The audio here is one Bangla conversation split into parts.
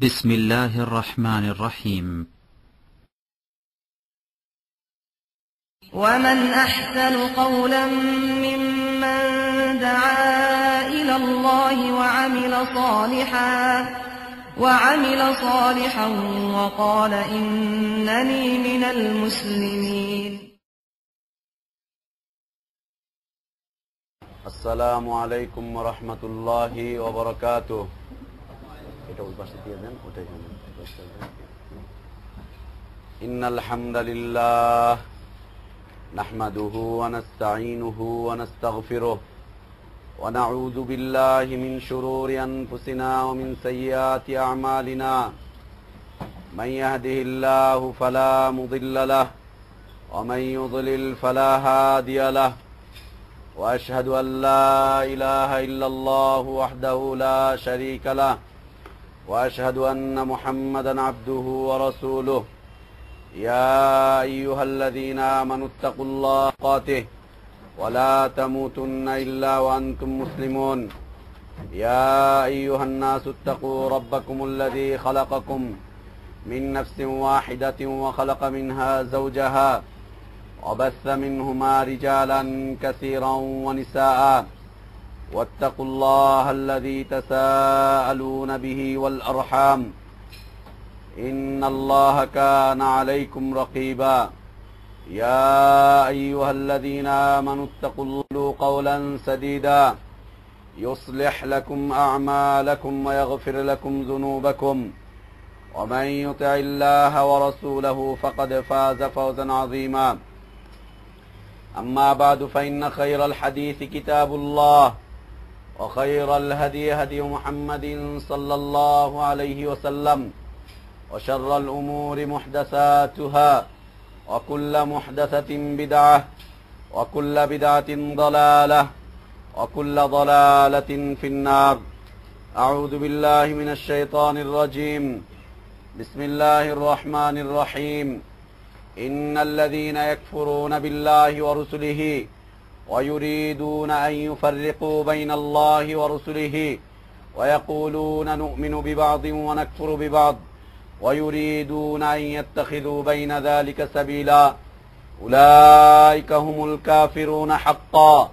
بسم الله الرحمن الرحيم. ومن أحسن قولا ممن دعا إلى الله وعمل صالحا وقال إنني من المسلمين. السلام عليكم ورحمة الله وبركاته. إن الحمد لله نحمده ونستعينه ونستغفره ونعوذ بالله من شرور أنفسنا ومن سيئات أعمالنا. من يهده الله فلا مضل له ومن يضلل فلا هادي له، وأشهد أن لا إله إلا الله وحده لا شريك له، وأشهد أن محمدا عبده ورسوله. يا أيها الذين آمنوا اتقوا الله حقه ولا تموتن إلا وأنتم مسلمون. يا أيها الناس اتقوا ربكم الذي خلقكم من نفس واحدة وخلق منها زوجها وبث منهما رجالا كثيرا ونساء، واتقوا الله الذي تساءلون به والأرحام إن الله كان عليكم رقيبا. يا أيها الذين آمنوا اتقوا الله قولا سديدا يصلح لكم أعمالكم ويغفر لكم ذنوبكم، ومن يطع الله ورسوله فقد فاز فوزا عظيما. أما بعد، فإن خير الحديث كتاب الله، وخير الهدي هدي محمد صلى الله عليه وسلم، وشر الأمور محدثاتها، وكل محدثة بدعة، وكل بدعة ضلالة، وكل ضلالة في النار. أعوذ بالله من الشيطان الرجيم. بسم الله الرحمن الرحيم. إن الذين يكفرون بالله ورسله ويريدون أن يفرقوا بين الله ورسله ويقولون نؤمن ببعض ونكفر ببعض ويريدون أن يتخذوا بين ذلك سبيلا أولئك هم الكافرون حقا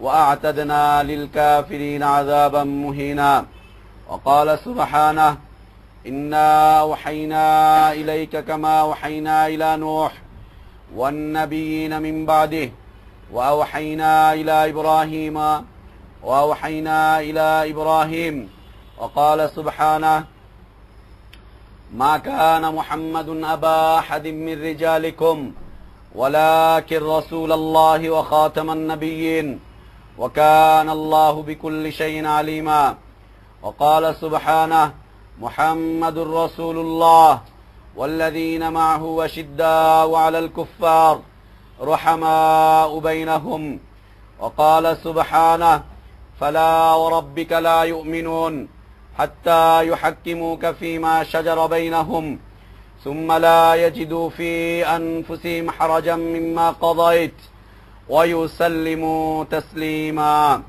وأعتدنا للكافرين عذابا مهينا. وقال سبحانه: إنا أوحينا إليك كما أوحينا إلى نوح والنبيين من بعده وأوحينا إلى إبراهيم. وقال سبحانه: ما كان محمد أبا أحد من رجالكم ولكن رسول الله وخاتم النبيين وكان الله بكل شيء عليما. وقال سبحانه: محمد رسول الله والذين معه أشداء على الكفار رحماء بينهم. وقال سبحانه: فلا وربك لا يؤمنون حتى يحكموك فيما شجر بينهم ثم لا يجدوا في أنفسهم حرجا مما قضيت ويسلموا تسليما.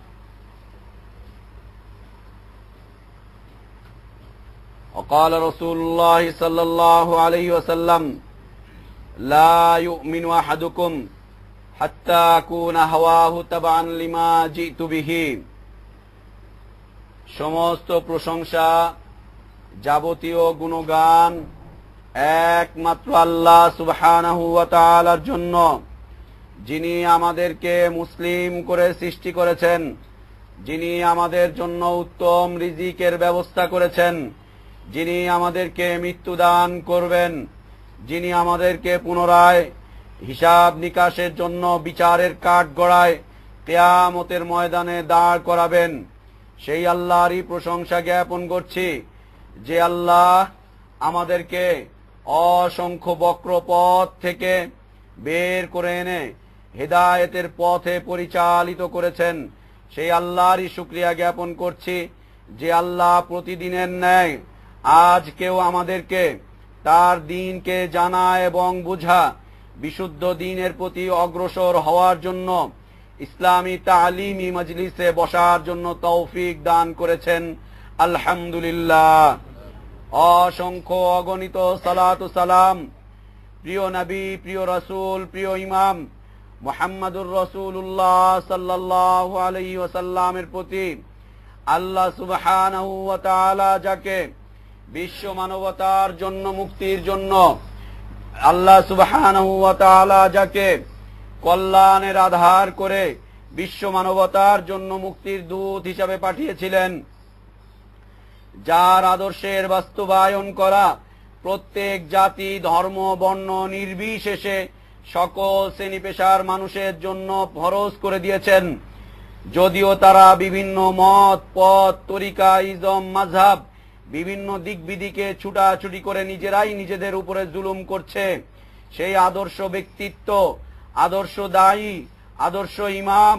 وقال رسول الله صلى الله عليه وسلم: لا يؤمن أحدكم حتى أكون هواه تبعا لما جئت به। সমস্ত প্রশংসা, যাবতীয় গুণগান একমাত্র আল্লাহ সুবহানাহু ওয়া তাআলার জন্য, যিনি আমাদেরকে মুসলিম করে সৃষ্টি করেছেন, যিনি আমাদের জন্য উত্তম রিজিকের ব্যবস্থা করেছেন, যিনি আমাদেরকে মৃত্যু দান করবেন, যিনি আমাদেরকে পুনরায় হিসাব নিকাশের জন্য বিচারের কাঠগড়ায় কিয়ামতের ময়দানে দাঁড় করাবেন, সেই আল্লাহরই প্রশংসা জ্ঞাপন করছি, যে আল্লাহ আমাদেরকে অসংখ্য বক্র পথ থেকে বের করে এনে হেদায়েতের পথে পরিচালিত করেছেন। সেই আল্লাহরই শুকরিয়া জ্ঞাপন করছি, যে আল্লাহ প্রতিদিনের ন্যায় আজকেও আমাদেরকে তার দ্বীনকে জানা এবং বুঝা, বিশুদ্ধ দ্বীনের প্রতি অগ্রসর হওয়ার জন্য ইসলামী তালিমি মজলিসে বসার জন্য তৌফিক দান করেছেন। আলহামদুলিল্লাহ। অসংখ্য অগণিত সালাত ও সালাম প্রিয় নবী, প্রিয় রাসূল, প্রিয় ইমাম মুহাম্মদুর রাসূলুল্লাহ সাল্লাল্লাহু আলাইহি ওয়াসাল্লামের প্রতি আল্লাহ সুবহানাহু ওয়া তাআলা যাকে বিশ্ব মানবতার জন্য মুক্তির জন্য আল্লাহ সুবহানাহু ওয়া তাআলা যাকে কল্যাণের আধার করে বিশ্ব মানবতার জন্য মুক্তির দূত হিসাবে পাঠিয়েছিলেন, যার আদর্শের বাস্তবায়ন করা প্রত্যেক জাতি, ধর্ম, বর্ণ নির্বিশেষে সকল শ্রেণী পেশার মানুষের জন্য ফরজ করে দিয়েছেন। যদিও তারা বিভিন্ন মত, পথ, তরিকা, ইজম, মাযহাব, বিভিন্ন দিক বিদিকে ছুটাছুটি করে নিজেরাই নিজেদের উপরে জুলুম করছে, সেই আদর্শ ব্যক্তিত্ব, আদর্শ দায়ী, আদর্শ ইমাম,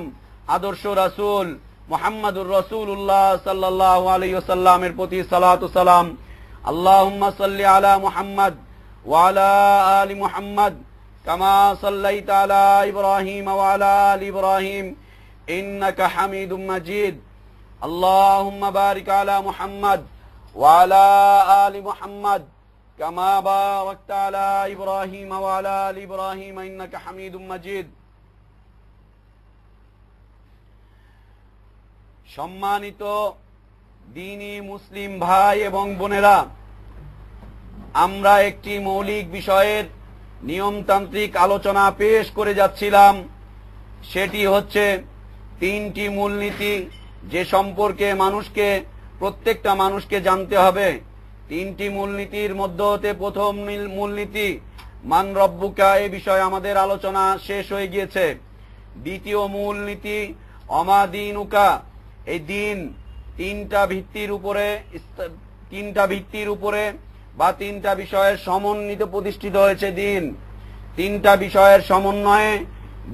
আদর্শ রাসূল মুহাম্মদুর রাসূলুল্লাহ সাল্লাল্লাহু আলাইহি ওয়াসাল্লামের প্রতি সালাতু সালাম। আল্লাহুম্মা সাল্লি আলা মুহাম্মদ ওয়া আলা আলি মুহাম্মদ কামা সাল্লাইতা আলা ইব্রাহিম ওয়া আলা আলি ইব্রাহিম ইন্নাকা হামিদুম মাজিদ। আল্লাহুম্মা বারিক আলা মুহাম্মদ ওয়া আলা আলি মুহাম্মদ কামা বারাকতা আলা ইব্রাহিম ওয়া আলা আলি ইব্রাহিম ইন্নাকা হামিদুম মাজিদ। সম্মানিত দ্বীনী মুসলিম ভাই এবং বোনেরা, আমরা একটি মৌলিক বিষয়ের নিয়মতান্ত্রিক আলোচনা পেশ করে যাচ্ছিলাম। সেটি হচ্ছে তিনটি মূলনীতি, যে সম্পর্কে প্রত্যেকটা মানুষকে জানতে হবে। তিনটি মূলনীতির মধ্যে হতে প্রথম মূলনীতি মান রব্বুকা, এ বিষয়ে আমাদের আলোচনা শেষ হয়ে গিয়েছে। দ্বিতীয় মূলনীতি অমা দীনুকা, এই দিন তিনটা ভিত্তির উপরে বা তিনটা বিষয়ের সমন্বিত প্রতিষ্ঠিত হয়েছে দিন। তিনটা বিষয়ের সমন্বয়ে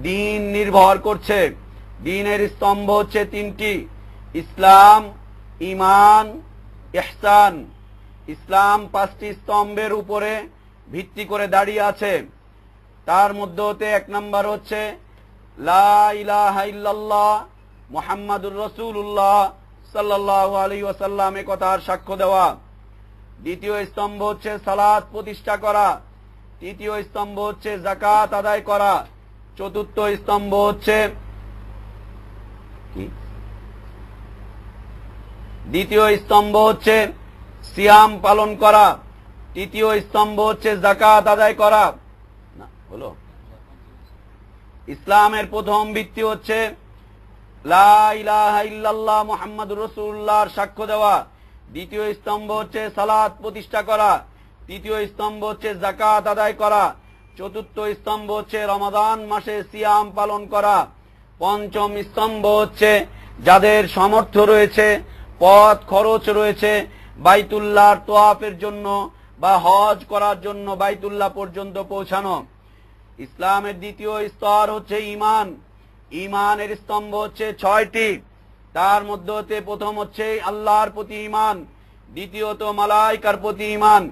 দিন নির্ভর করছে। দিনের স্তম্ভ হচ্ছে তিনটি: ইসলাম, ঈমান, ইহসান। ইসলাম পাঁচটি স্তম্ভের উপরে ভিত্তি করে দাঁড়িয়ে আছে। তার মধ্যে হতে এক নম্বর হচ্ছে লা ইলাহা ইল্লাল্লাহ মুহাম্মাদুর রাসূলুল্লাহ সাল্লাল্লাহু আলাইহি ওয়াসাল্লাম এ কথার সাক্ষ্য দেওয়া। দ্বিতীয় স্তম্ভ হচ্ছে সালাত প্রতিষ্ঠা করা। তৃতীয় স্তম্ভ হচ্ছে যাকাত আদায় করা। চতুর্থ স্তম্ভ হচ্ছে দ্বিতীয় স্তম্ভ হচ্ছে সিয়াম পালন করা। তৃতীয় স্তম্ভ হচ্ছে যাকাত আদায় করা। না হলো, ইসলামের প্রথম ভিত্তি হচ্ছে লা ইলাহা ইল্লাল্লাহ মুহাম্মাদুর রাসূলুল্লাহর সাক্ষ্য দেওয়া। দ্বিতীয় স্তম্ভ হচ্ছে সালাত প্রতিষ্ঠা করা। তৃতীয় স্তম্ভ হচ্ছে যাকাত আদায় করা। চতুর্থ স্তম্ভ হচ্ছে রমাদান মাসে সিয়াম পালন করা। পঞ্চম স্তম্ভ হচ্ছে যাদের সামর্থ্য রয়েছে, পথ খরচ রয়েছে, বাইতুল্লাহর তোয়াফের জন্য বা হজ করার জন্য বাইতুল্লাহ পর্যন্ত পৌঁছানো। ইসলামের দ্বিতীয় স্তর হচ্ছে ঈমান। ঈমানের স্তম্ভ হচ্ছে 6টি। তার মধ্যে হতে প্রথম হচ্ছে আল্লাহর প্রতি ঈমান, দ্বিতীয়ত মালাইকার প্রতি ঈমান,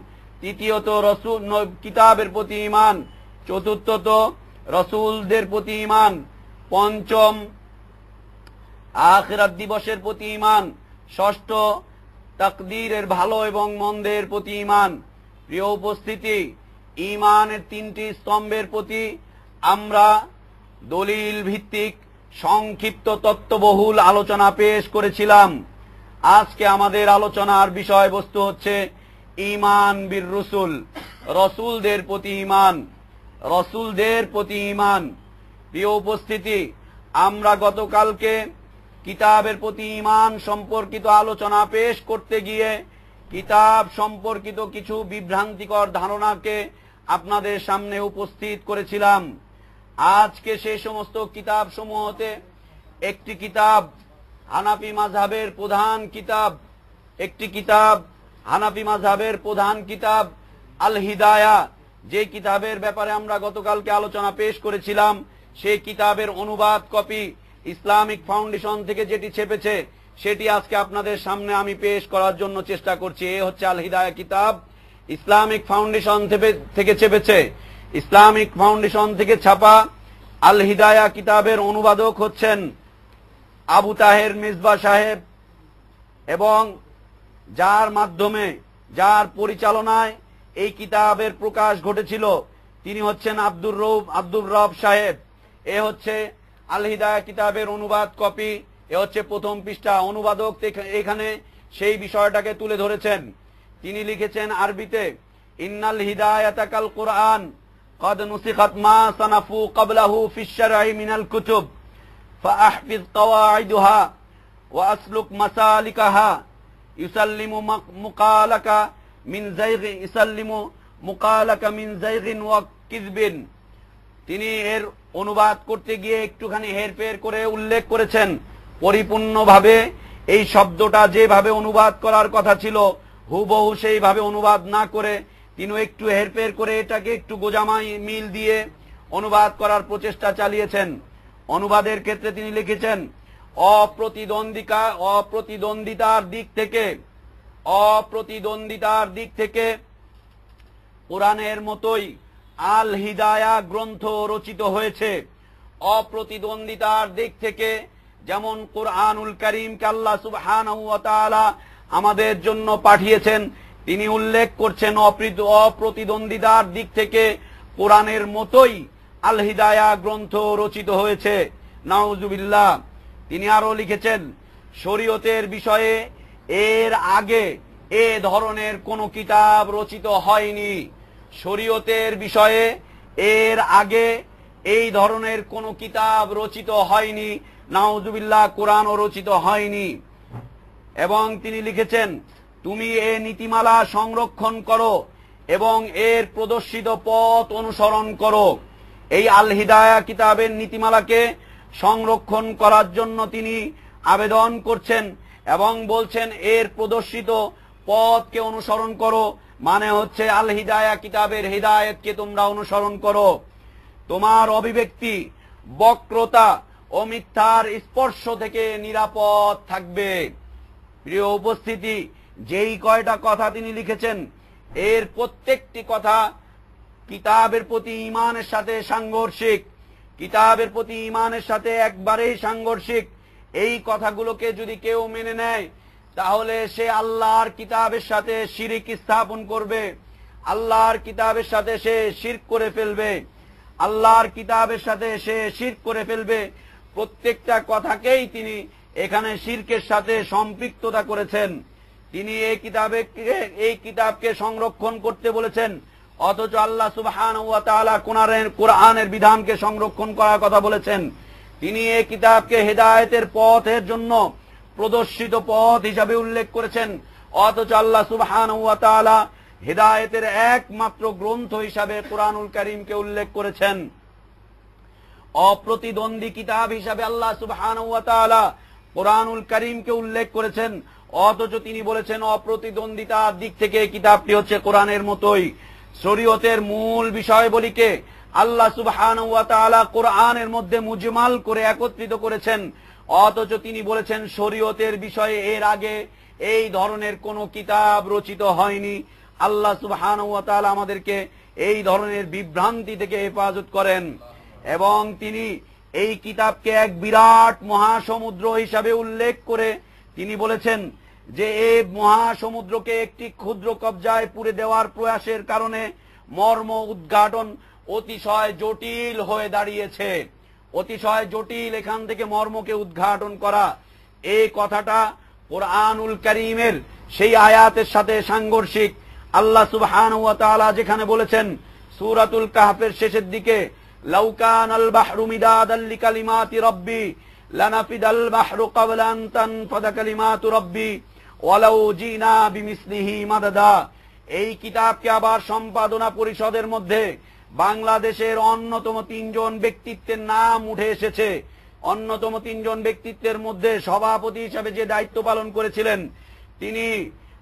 তৃতীয়ত রাসূল কিতাবের প্রতি ঈমান, চতুর্থত রাসূলদের প্রতি ঈমান, পঞ্চম আখিরাত দিবসের প্রতি ঈমান, ষষ্ঠ তাকদীরের ভালো এবং মন্দের প্রতি ঈমান। প্রিয় উপস্থিতি, ঈমানের তিনটি স্তম্ভের প্রতি আমরা দলিল ভিত্তিক সংক্ষিপ্ত তত্ত্ববহুল আলোচনা পেশ করেছিলাম। আজকে আমাদের আলোচনার বিষয়বস্তু হচ্ছে ঈমান বির রসুল, রসুলদের প্রতি ঈমান। রসুলদের প্রতি ঈমান। প্রিয় উপস্থিতি, আমরা গতকালকে কিতাবের প্রতি ঈমান সম্পর্কিত আলোচনা পেশ করতে গিয়ে কিতাব সম্পর্কিত কিছু বিভ্রান্তিকর ধারণাকে আপনাদের সামনে উপস্থিত করেছিলাম। আজকে সেই সমস্ত কিতাব সমূহতে একটি কিতাব হানাফি মাযহাবের প্রধান কিতাব, হানাফি মাযহাবের প্রধান কিতাব আল হিদায়া, যে কিতাবের ব্যাপারে আমরা গতকালকে আলোচনা পেশ করেছিলাম, সেই কিতাবের অনুবাদ কপি ইসলামিক ফাউন্ডেশন থেকে যেটি ছেপেছে সেটি আজকে আপনাদের সামনে আমি পেশ করার জন্য চেষ্টা করছি। এ হচ্ছে আল হিদায়া কিতাব, ইসলামিক ফাউন্ডেশন থেকে ছেপেছে। ইসলামিক ফাউন্ডেশন থেকে ছাপা আল হিদায়া কিতাবের অনুবাদক হচ্ছেন আবু তাহের মিসবাহ সাহেব, এবং যার মাধ্যমে যার পরিচালনায় এই কিতাবের প্রকাশ ঘটেছিল, তিনি হচ্ছেন আব্দুর রব সাহেব। এ হচ্ছে আল হিদায়া কিতাবের অনুবাদ কপি, এ হচ্ছে প্রথম পৃষ্ঠা। অনুবাদক এখানে সেই বিষয়টাকে তুলে ধরেছেন। তিনি লিখেছেন আরবিতে, ইন্নাল হিদায়াতা কাল কুরআন قد نسخت ما صنفوا قبله في الشرع من الكتب فأحفظ قواعدها وأسلك مسالكها يسلم مقالك من زيغ وكذب। তিনি এর অনুবাদ করতে গিয়ে একটুখানি হেরফের করে উল্লেখ করেছেন, পরিপূর্ণভাবে এই শব্দটা যেভাবে অনুবাদ করার কথা ছিল হুবহু সেইভাবে অনুবাদ না করে তিনি একটু হেরফের করে এটাকে একটু গোজামাই মিল দিয়ে অনুবাদ করার প্রচেষ্টা চালিয়েছেন। অনুবাদের ক্ষেত্রে তিনি লিখেছেন, অপ্রতিদ্বন্দ্বিতার দিক থেকে কোরআনের মতোই আল হিদায়া গ্রন্থ রচিত হয়েছে। অপ্রতিদ্বন্দ্বিতার দিক থেকে যেমন কোরআনুল কারীমকে আল্লাহ সুবহানাহু ওয়া তাআলা আমাদের জন্য পাঠিয়েছেন, তিনি উল্লেখ করছেন অপ্রতিদ্বন্দ্বিতার দিক থেকে কোরআনের মতোই আল হিদায়া গ্রন্থ রচিত হয়েছে। নাউজুবিল্লাহ। তিনি আরো লিখেছেন, শরীয়তের বিষয়ে এর আগে এ ধরনের কোন কিতাব রচিত হয়নি। শরীয়তের বিষয়ে এর আগে এই ধরনের কোন কিতাব রচিত হয়নি। নাউজুবিল্লাহ, কোরআনও রচিত হয়নি। এবং তিনি লিখেছেন, তুমি এ নীতিমালা সংরক্ষণ করো এবং এর প্রদর্শিত পথ অনুসরণ করো। এই আল হিদায়া কিতাবের নীতিমালাকে সংরক্ষণ করার জন্য তিনি আবেদন করছেন এবং বলছেন এর প্রদর্শিত পথকে অনুসরণ করো, মানে হচ্ছে আল হিদায়া কিতাবের হিদায়াতকে তোমরা অনুসরণ করো। তোমার অভিব্যক্তি, বক্রতা ও মিথ্যার স্পর্শ থেকে নিরাপদ থাকবে। প্রিয় উপস্থিতি, যেই কয়টা কথা তিনি লিখেছেন এর প্রত্যেকটি কথা কিতাবের প্রতি ঈমানের সাথে সাংঘর্ষিক, কিতাবের প্রতি ঈমানের সাথে একবারেই সাংঘর্ষিক। এই কথাগুলোকে যদি কেউ মেনে নেয় তাহলে সে আল্লাহর কিতাবের সাথে শিরক স্থাপন করবে, আল্লাহর কিতাবের সাথে সে শিরক করে ফেলবে, আল্লাহর কিতাবের সাথে সে শিরক করে ফেলবে। প্রত্যেকটা কথাকেই তিনি এখানে শিরকের সাথে সম্পৃক্ততা করেছেন। তিনি এই কিতাবকে সংরক্ষণ করতে বলেছেন, অথচ আল্লাহ সুবহানাহু ওয়া তাআলা কোরআনের বিধানকে সংরক্ষণ করার কথা বলেছেন। তিনি এই কিতাবকে হেদায়েতের পথের জন্য প্রদর্শিত পথ হিসাবে উল্লেখ করেছেন, অথচ আল্লাহ সুবহানাহু ওয়া তাআলা হেদায়েতের একমাত্র গ্রন্থ হিসাবে কোরআনুল কারীমকে উল্লেখ করেছেন। অপ্রতিদ্বন্দ্বী কিতাব হিসাবে আল্লাহ সুবহানাহু ওয়া তাআলা কোরআনুল কারীমকে উল্লেখ করেছেন, অথচ তিনি বলেছেন অপ্রতিদ্বন্দ্বিতার দিক থেকে কিতাবটি হচ্ছে কোরআনের মতোই। শরীয়তের মূল বিষয়বলীকে আল্লাহ সুবহানাহু ওয়া তাআলা কোরআনের মধ্যে মুজমাল করে একত্রিত করেছেন, অথচ তিনি বলেছেন শরীয়তের বিষয়ে এর আগে এই ধরনের কোন কিতাব রচিত হয়নি। আল্লাহ সুবহানাহু ওয়া তাআলা আমাদেরকে এই ধরনের বিভ্রান্তি থেকে হেফাজত করেন। এবং তিনি এই কিতাবকে এক বিরাট মহাসমুদ্র হিসাবে উল্লেখ করে তিনি বলেছেন যে এই মহাসমুদ্রকে একটি ক্ষুদ্র কবজায় পুরে দেওয়ার প্রয়াসের কারণে মর্ম উদ্ঘাটন অতিশয় জটিল হয়ে দাঁড়িয়েছে। অতিশয় জটিল এখান থেকে মর্মকে উদ্ঘাটন করা, এই কথাটা কোরআনুল কারীমের সেই আয়াতের সাথে সাংঘর্ষিক। আল্লাহ সুবহানাহু ওয়া তাআলা যেখানে বলেছেন সূরাতুল কাহফের শেষের দিকে, লাউ কানাল বাহরু মিদাদাল লিকালিমাতি রাব্বি লানাফিদাল বাহরু ক্বাবলা আন তানফাদা কালিমাতু রাব্বি ওয়ালাউ জিনা বিমিসলিহি মাদাদা। এই কিতাবকে আবার সম্পাদনা পরিষদের মধ্যে বাংলাদেশের অন্যতম 3 জন ব্যক্তিত্বের নাম উঠে এসেছে। অন্যতম 3 জন ব্যক্তিত্বের মধ্যে সভাপতি হিসেবে যে দায়িত্ব পালন করেছিলেন তিনি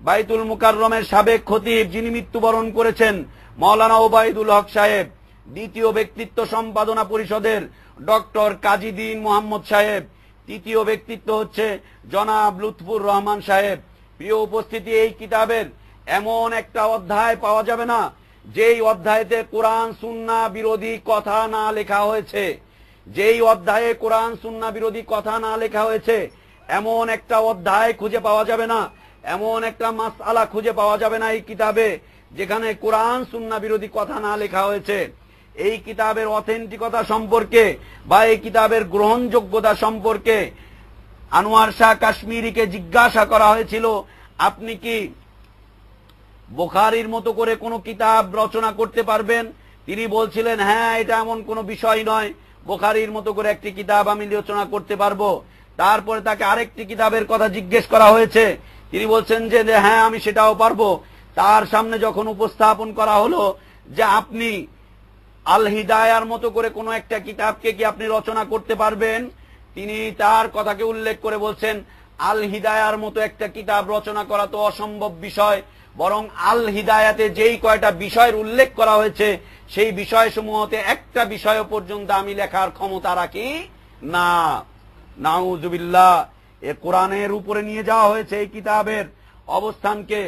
বাইতুল মুকাররমের সাবেক খতিব, যিনি মৃত্যুবরণ করেছেন, মাওলানা ওবায়দুল হক সাহেব। দ্বিতীয় ব্যক্তিত্ব সম্পাদনা পরিষদের ডক্টর কাজী দ্বীন মোহাম্মদ সাহেব। তৃতীয় ব্যক্তিত্ব হচ্ছে জনাব লুৎফুর রহমান সাহেব। প্রিয় উপস্থিতি, এই কিতাবের এমন একটা অধ্যায় পাওয়া যাবে না যেই অধ্যায়েতে কোরআন সুন্নাহ বিরোধী কথা না লেখা হয়েছে। যেই অধ্যায়ে কোরআন সুন্নাহ বিরোধী কথা না লেখা হয়েছে এমন একটা অধ্যায় খুঁজে পাওয়া যাবে না এমন একটা মাসআলা খুঁজে পাওয়া যাবে না এই কিতাবে যেখানে কোরআন সুন্নাহ বিরোধী কথা না লেখা হয়েছে। এই কিতাবের অথেন্টিকতা সম্পর্কে বা এই কিতাবের গ্রহণযোগ্যতা সম্পর্কে আনোয়ার শাহ কাশ্মীরিকে জিজ্ঞাসা করা হয়েছিল, আপনি কি বুখারীর মতো করে কোনো কিতাব রচনা করতে পারবেন? তিনি বলছিলেন, হ্যাঁ, এটা এমন কোনো বিষয় নয়, বুখারীর মতো করে একটি কিতাব আমি রচনা করতে পারবো। তারপরে তাকে আরেকটি কিতাবের কথা জিজ্ঞেস করা হয়েছে, তিনি বলছেন যে হ্যাঁ, আমি সেটাও পারবো। তার সামনে যখন উপস্থাপন করা হলো যে আপনি আল হিদায়ার মতো করে কোনো একটা কিতাবকে কি আপনি রচনা করতে পারবেন, তিনি তার কথাকে উল্লেখ করে বলছেন, আল হিদায়ার মতো একটা কিতাব রচনা করা তো অসম্ভব বিষয়, বরং আল হিদায়াতে যেই কয়টা বিষয়ের উল্লেখ করা হয়েছে সেই বিষয়সমূহতে একটা বিষয় পর্যন্ত আমি লেখার ক্ষমতা রাখি না। নাউযুবিল্লাহ। এ কোরআনের উপরে নিয়ে যাওয়া হয়েছে এই কিতাবের অবস্থানকে,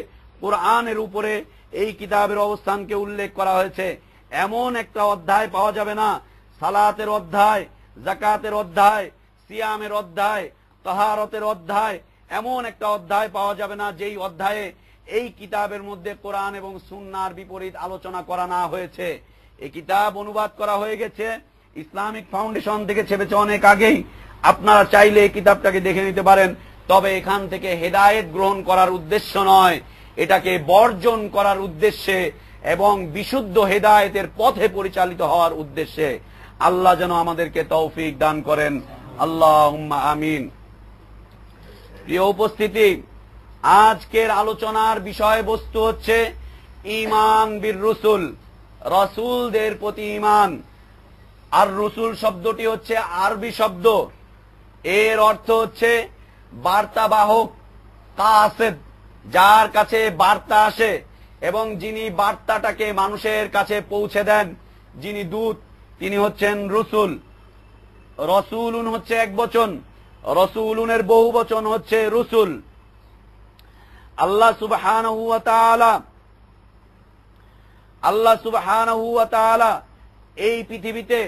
কোরআনের উপরে এই কিতাবের অবস্থানকে উল্লেখ করা হয়েছে। এমন একটা অধ্যায় পাওয়া যাবে না, সালাতের অধ্যায়, যাকাতের অধ্যায়, সিয়ামের অধ্যায়, তাহারতের অধ্যায়, এমন একটা অধ্যায় পাওয়া যাবে না যেই অধ্যায়ে এই কিতাবের মধ্যে কোরআন এবং সুন্নাহর বিপরীত আলোচনা করা না হয়েছে। এই কিতাব অনুবাদ করা হয়ে গেছে, ইসলামিক ফাউন্ডেশন থেকে ছেপেছে অনেক আগেই। আপনারা চাইলে এই কিতাবটাকে দেখে নিতে পারেন। তবে এখান থেকে হেদায়েত গ্রহণ করার উদ্দেশ্য নয়, এটাকে বর্জন করার উদ্দেশ্যে এবং বিশুদ্ধ হেদায়েতের পথে পরিচালিত হওয়ার উদ্দেশ্যে। আল্লাহ যেন আমাদেরকে তৌফিক দান করেন, আল্লাহুম্মা আমিন। প্রিয় উপস্থিতি, আজকের আলোচনার বিষয়বস্তু হচ্ছে ঈমান বির রসুল, রসুলদের প্রতি ঈমান। আর রসুল শব্দটি হচ্ছে আরবি শব্দ, এর অর্থ হচ্ছে বার্তাবাহক, কাসেদ, যার কাছে বার্তা আসে এবং যিনি বার্তাটাকে মানুষের কাছে পৌঁছে দেন, যিনি দূত, তিনি হচ্ছেন রসুল। রসুলুন হচ্ছে এক বচন, রসুলুনের বহু বচন হচ্ছে রসুল। আল্লাহ সুবহানাহু ওয়া তাআলা এই পৃথিবীতে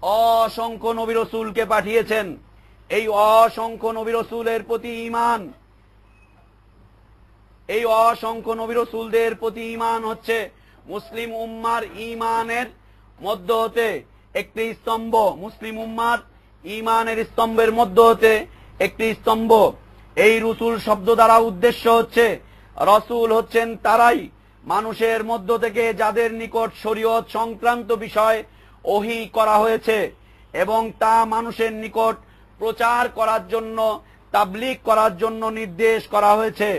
অসংখ্য নবী রসুলকে পাঠিয়েছেন। এই অসংখ্য নবী রসুলের প্রতি ঈমান, এই অসংখ্য নবী রসুলদের প্রতি ঈমান হচ্ছে মুসলিম উম্মার ঈমানের মধ্য হতে একটি স্তম্ভ, মুসলিম উম্মার ঈমানের স্তম্ভের মধ্য হতে একটি স্তম্ভ। এই রসুল শব্দ দ্বারা উদ্দেশ্য হচ্ছে, রসুল হচ্ছেন তারাই মানুষের মধ্য থেকে যাদের নিকট শরীয়ত সংক্রান্ত বিষয় ওহী করা হয়েছে এবং তা মানুষের নিকট প্রচার করার জন্য, তাবলীগ করার জন্য নির্দেশ করা হয়েছে।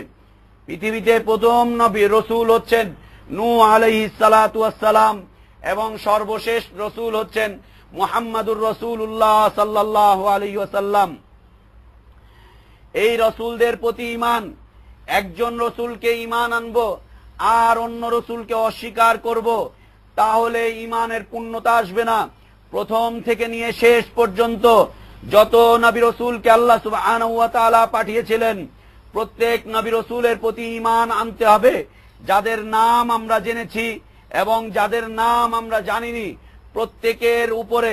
পৃথিবীতে প্রথম নবী রসুল হচ্ছেন নূহ আলাইহিস সালাতু ওয়াস সালাম এবং সর্বশেষ রসুল হচ্ছেন মুহাম্মাদুর রাসূলুল্লাহ সাল্লাল্লাহু আলাইহি ওয়াসাল্লাম। এই রসুলদের প্রতি ঈমান, একজন রসুলকে ঈমান আনবো আর অন্য রসুলকে অস্বীকার করব, তাহলে ঈমানের পূর্ণতা আসবে না। প্রথম থেকে নিয়ে শেষ পর্যন্ত যত নবী রসুলকে আল্লাহ সুবহানাহু ওয়া তাআলা পাঠিয়েছিলেন, প্রত্যেক নবী রসুলের প্রতি ঈমান আনতে হবে। যাদের নাম আমরা জেনেছি এবং যাদের নাম আমরা জানিনি, প্রত্যেকের উপরে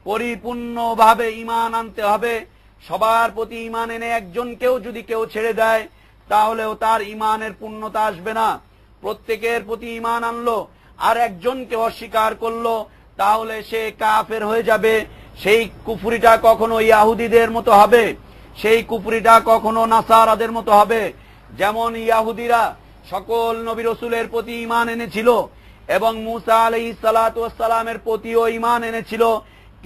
পরিপূর্ণভাবে ঈমান আনতে হবে। সবার প্রতি ঈমান এনে একজনকেও যদি কেউ ছেড়ে দেয়, তাহলেও তার ঈমানের পূর্ণতা আসবে না। প্রত্যেকের প্রতি ঈমান আনলো আর একজনকে অস্বীকার করলো, তাহলে সে কাফের হয়ে যাবে। সেই কুফরিটা কখনো ইয়াহুদীদের মতো হবে, সেই কুফরিটা কখনো নাসারাদের মতো হবে। যেমন ইয়াহুদীরা সকল নবী রসুলের প্রতি ঈমান এনেছিল এবং মূসা আলাইহিস সালাতু ওয়াস সালামের প্রতিও ঈমান এনেছিল,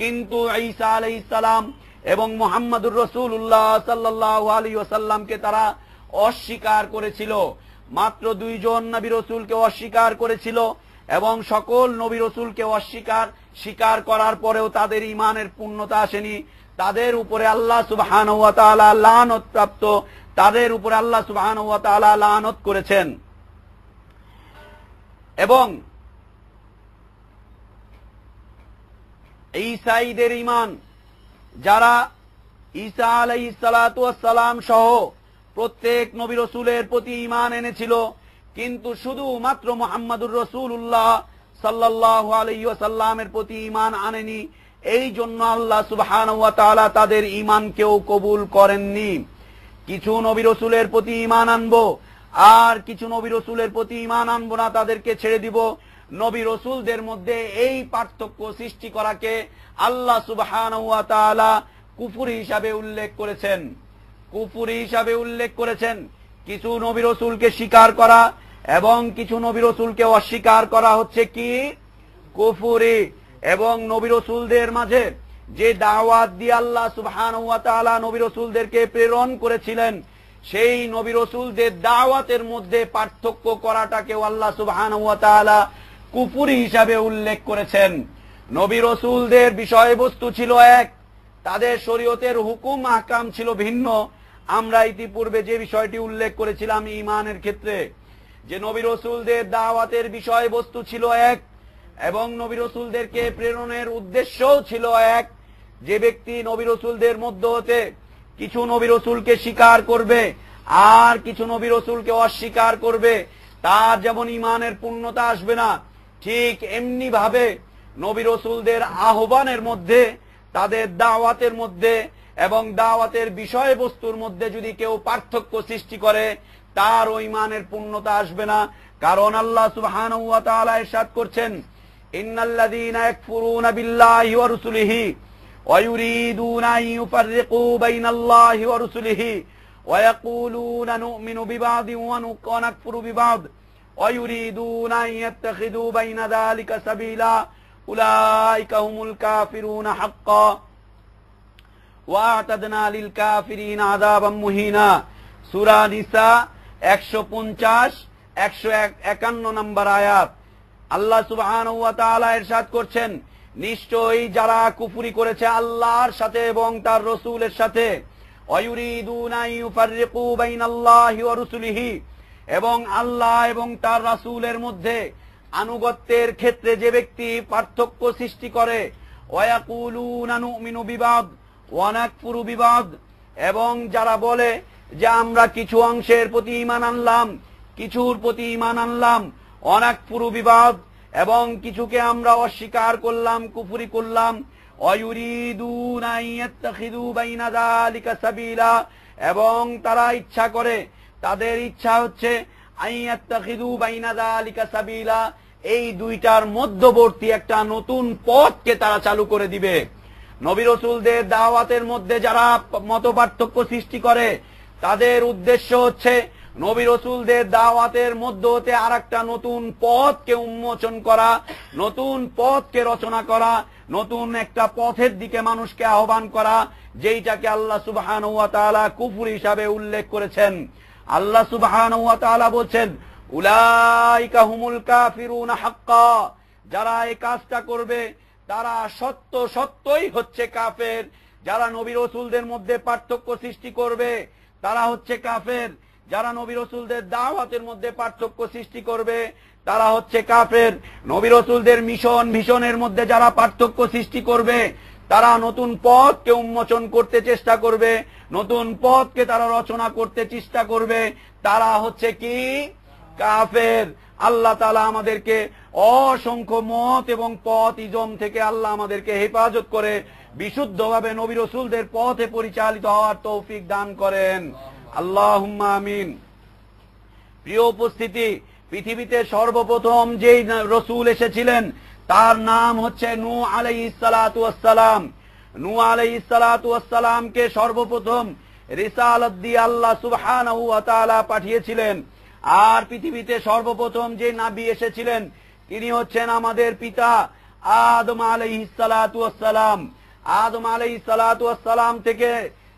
কিন্তু ঈসা আলাইহিস সালাম এবং মুহাম্মাদুর রাসূলুল্লাহ সাল্লাল্লাহু আলাইহি ওয়াসাল্লামকে তারা অস্বীকার করেছিল। মাত্র 2 জন নবী রসুলকে অস্বীকার করেছিল এবং সকল নবী রসুলকে স্বীকার করার পরেও তাদের ঈমানের পূর্ণতা আসেনি। তাদের উপরে আল্লাহ সুবহানাহু ওয়া তাআলা লানত প্রাপ্ত, তাদের উপরে আল্লাহ সুবহানাহু ওয়া তাআলা লানত করেছেন। এবং ঈসাঈদের ঈমান, যারা ঈসা আলাইহিস সালাতু ওয়াস সালাম সহ প্রত্যেক নবী রসুলের প্রতি ঈমান এনেছিল, কিন্তু শুধু মাত্র মুহাম্মাদুর রাসূলুল্লাহ সাল্লাল্লাহু আলাইহি ওয়াসাল্লামের প্রতি ঈমান আনেনি। এই জন্য আল্লাহ সুবহানাহু ওয়া তাআলা তাদের ঈমানকেও কবুল করেননি। কিছু নবী রাসূলের প্রতি ঈমান আনবো আর কিছু নবী রাসূলের প্রতি ঈমান আনবো না, তাদেরকে ছেড়ে দিব। নবী রাসূলদের মধ্যে এই পার্থক্য সৃষ্টি করাকে আল্লাহ সুবহানাহু ওয়া তাআলা কুফর হিসাবে উল্লেখ করেছেন। কুফর হিসাবে উল্লেখ করেছেন। কিছু নবী রাসূলকে স্বীকার করা এবং কিছু নবী রাসূলকে অস্বীকার করা হচ্ছে কি? কুফরি। এবং নবী রাসূলদের মাঝে যে দাওয়াত দিয়ে আল্লাহ সুবহানাহু ওয়া তাআলা নবী রাসূলদেরকে প্রেরণ করেছিলেন, সেই নবী রাসূলদের দাওয়াতের মধ্যে পার্থক্য করাটাকেও আল্লাহ সুবহানাহু ওয়া তাআলা কুফরি হিসাবে উল্লেখ করেছেন। নবী রাসূলদের বিষয়বস্তু ছিল এক, তাদের শরীয়তের হুকুম আহকাম ছিল ভিন্ন। আমরা ইতিপূর্বে যে বিষয়টি উল্লেখ করেছিলাম ঈমানের ক্ষেত্রে, যে নবী রাসূলদের দাওয়াতের বিষয়বস্তু ছিল এক এবং নবী রাসূলদেরকে প্রেরণের উদ্দেশ্যও ছিল এক। যে ব্যক্তি নবী রাসূলদের মধ্য হতে কিছু নবী রাসূলকে স্বীকার করবে আর কিছু নবী রাসূলকে অস্বীকার করবে, তার যেমন ঈমানের পূর্ণতা আসবে না, ঠিক এমনি ভাবে নবী রাসূলদের আহ্বানের মধ্যে, তাদের দাওয়াতের মধ্যে এবং দাওয়াতের বিষয়বস্তুর মধ্যে যদি কেউ পার্থক্য সৃষ্টি করে, তার ওই ঈমানের পূর্ণতা আসবে না। কারণ আল্লাহ সুবহানাহু ওয়া তাআলা ইরশাদ করছেন, ইন্নাল্লাযীনা ইয়াকফুরুনা বিল্লাহি ওয়া রাসূলিহি ওয়া ইউরিদুনা আন ইউফাররিকু বাইনাল্লাহি ওয়া রাসূলিহি ওয়া ইয়াকুলুনা নু'মিনু বিবা'দিন ওয়া নাকফুরু বিবা'দ ওয়া ইউরিদুনা আন ইয়াত্তাখিযু বাইনা যালিকা সাবিলা উলাইকা হুমুল কাফিরুনা হাক্কান ওয়া আ'তাদনা লিল কাফিরিনা আযাবাম মুহিনা। সূরা নিসা 150 151 নম্বর আয়াত। আল্লাহ সুবহানাহু ওয়া তাআলা ইরশাদ করছেন, নিশ্চয়ই যারা কুফরি করেছে আল্লাহর সাথে এবং তার রাসূলের সাথে, ওয়ায়ুরিদুনা ইউফাররিকু বাইনাল্লাহি ওয়া রাসূলিহি, এবং আল্লাহ এবং তার রাসূলের মধ্যে আনুগত্যের ক্ষেত্রে যে ব্যক্তি পার্থক্য সৃষ্টি করে, ওয়ায়াকুলুনা নু'মিনু বিবা'দ ওয়া নাকফুরু বিবা'দ, এবং যারা বলে যে আমরা কিছু অংশের প্রতি ঈমান আনলাম, কিছুর প্রতি ঈমান আনলাম, ওয়া নাকফুরু বিবা'দ, এবং কিছুকে আমরা অস্বীকার করলাম, কুফরি করলাম, ওয়ায়ুরিদুনা আন ইয়াত্তাখিযু বাইনা যালিকা সাবিলা, এবং তারা ইচ্ছা করে, তাদের ইচ্ছা হচ্ছে আন ইয়াত্তাখিযু বাইনা যালিকা সাবিলা, এই দুইটার মধ্যবর্তী একটা নতুন পথকে তারা চালু করে দিবে। নবী রাসূলদের দাওয়াতের মধ্যে যারা মতপার্থক্য সৃষ্টি করে, তাদের উদ্দেশ্য হচ্ছে নবী রাসূলদের দাওয়াতের মধ্য হতে আরেকটা নতুন পথকে উন্মোচন করা, নতুন পথকে রচনা করা, নতুন একটা পথের দিকে মানুষকে আহ্বান করা, যেইটাকে আল্লাহ সুবহানাহু ওয়া তাআলা কুফর হিসাবে উল্লেখ করেছেন। আল্লাহ সুবহানাহু ওয়া তাআলা বলেন, উলাইকা হুমুল কাফিরুনা হাক্কা, যারা এই কাজটা করবে তারা সত্যই হচ্ছে কাফের। যারা নবী রাসূলদের মধ্যে পার্থক্য সৃষ্টি করবে তারা হচ্ছে কাফের। যারা নবী রাসূলদের দাওয়াতের মধ্যে পার্থক্য সৃষ্টি করবে তারা হচ্ছে কাফের। নবী রাসূলদের মিশন ভিশনের মধ্যে যারা পার্থক্য সৃষ্টি করবে, তারা নতুন পথকে উন্মোচন করতে চেষ্টা করবে, নতুন পথকে তারা রচনা করতে চেষ্টা করবে, তারা হচ্ছে কি? কাফের। আল্লাহ তাআলা আমাদেরকে অসংখ্য মত এবং পথ ইজম থেকে আল্লাহ আমাদেরকে হেফাজত করে বিশুদ্ধভাবে নবী রাসূলদের পথে পরিচালিত হওয়ার তৌফিক দান করেন। আল্লাহুম্মা আমিন। প্রিয় উপস্থিতি, পৃথিবীতে সর্বপ্রথম যেই রাসূল এসেছিলেন তার নাম হচ্ছে নূহ আলাইহিস সালাতু ওয়াস সালাম। নূহ আলাইহিস সালাতু ওয়াস সালামকে সর্বপ্রথম রিসালাত দিয়ে আল্লাহ সুবহানাহু ওয়া তাআলা পাঠিয়েছিলেন। আর পৃথিবীতে সর্বপ্রথম যে নবী এসেছিলেন তিনি হচ্ছেন আমাদের পিতা আদম আলাইহিস সালাতু ওয়াস সালাম। আদম আলাইহিস সালাতু ওয়াস সালাম থেকে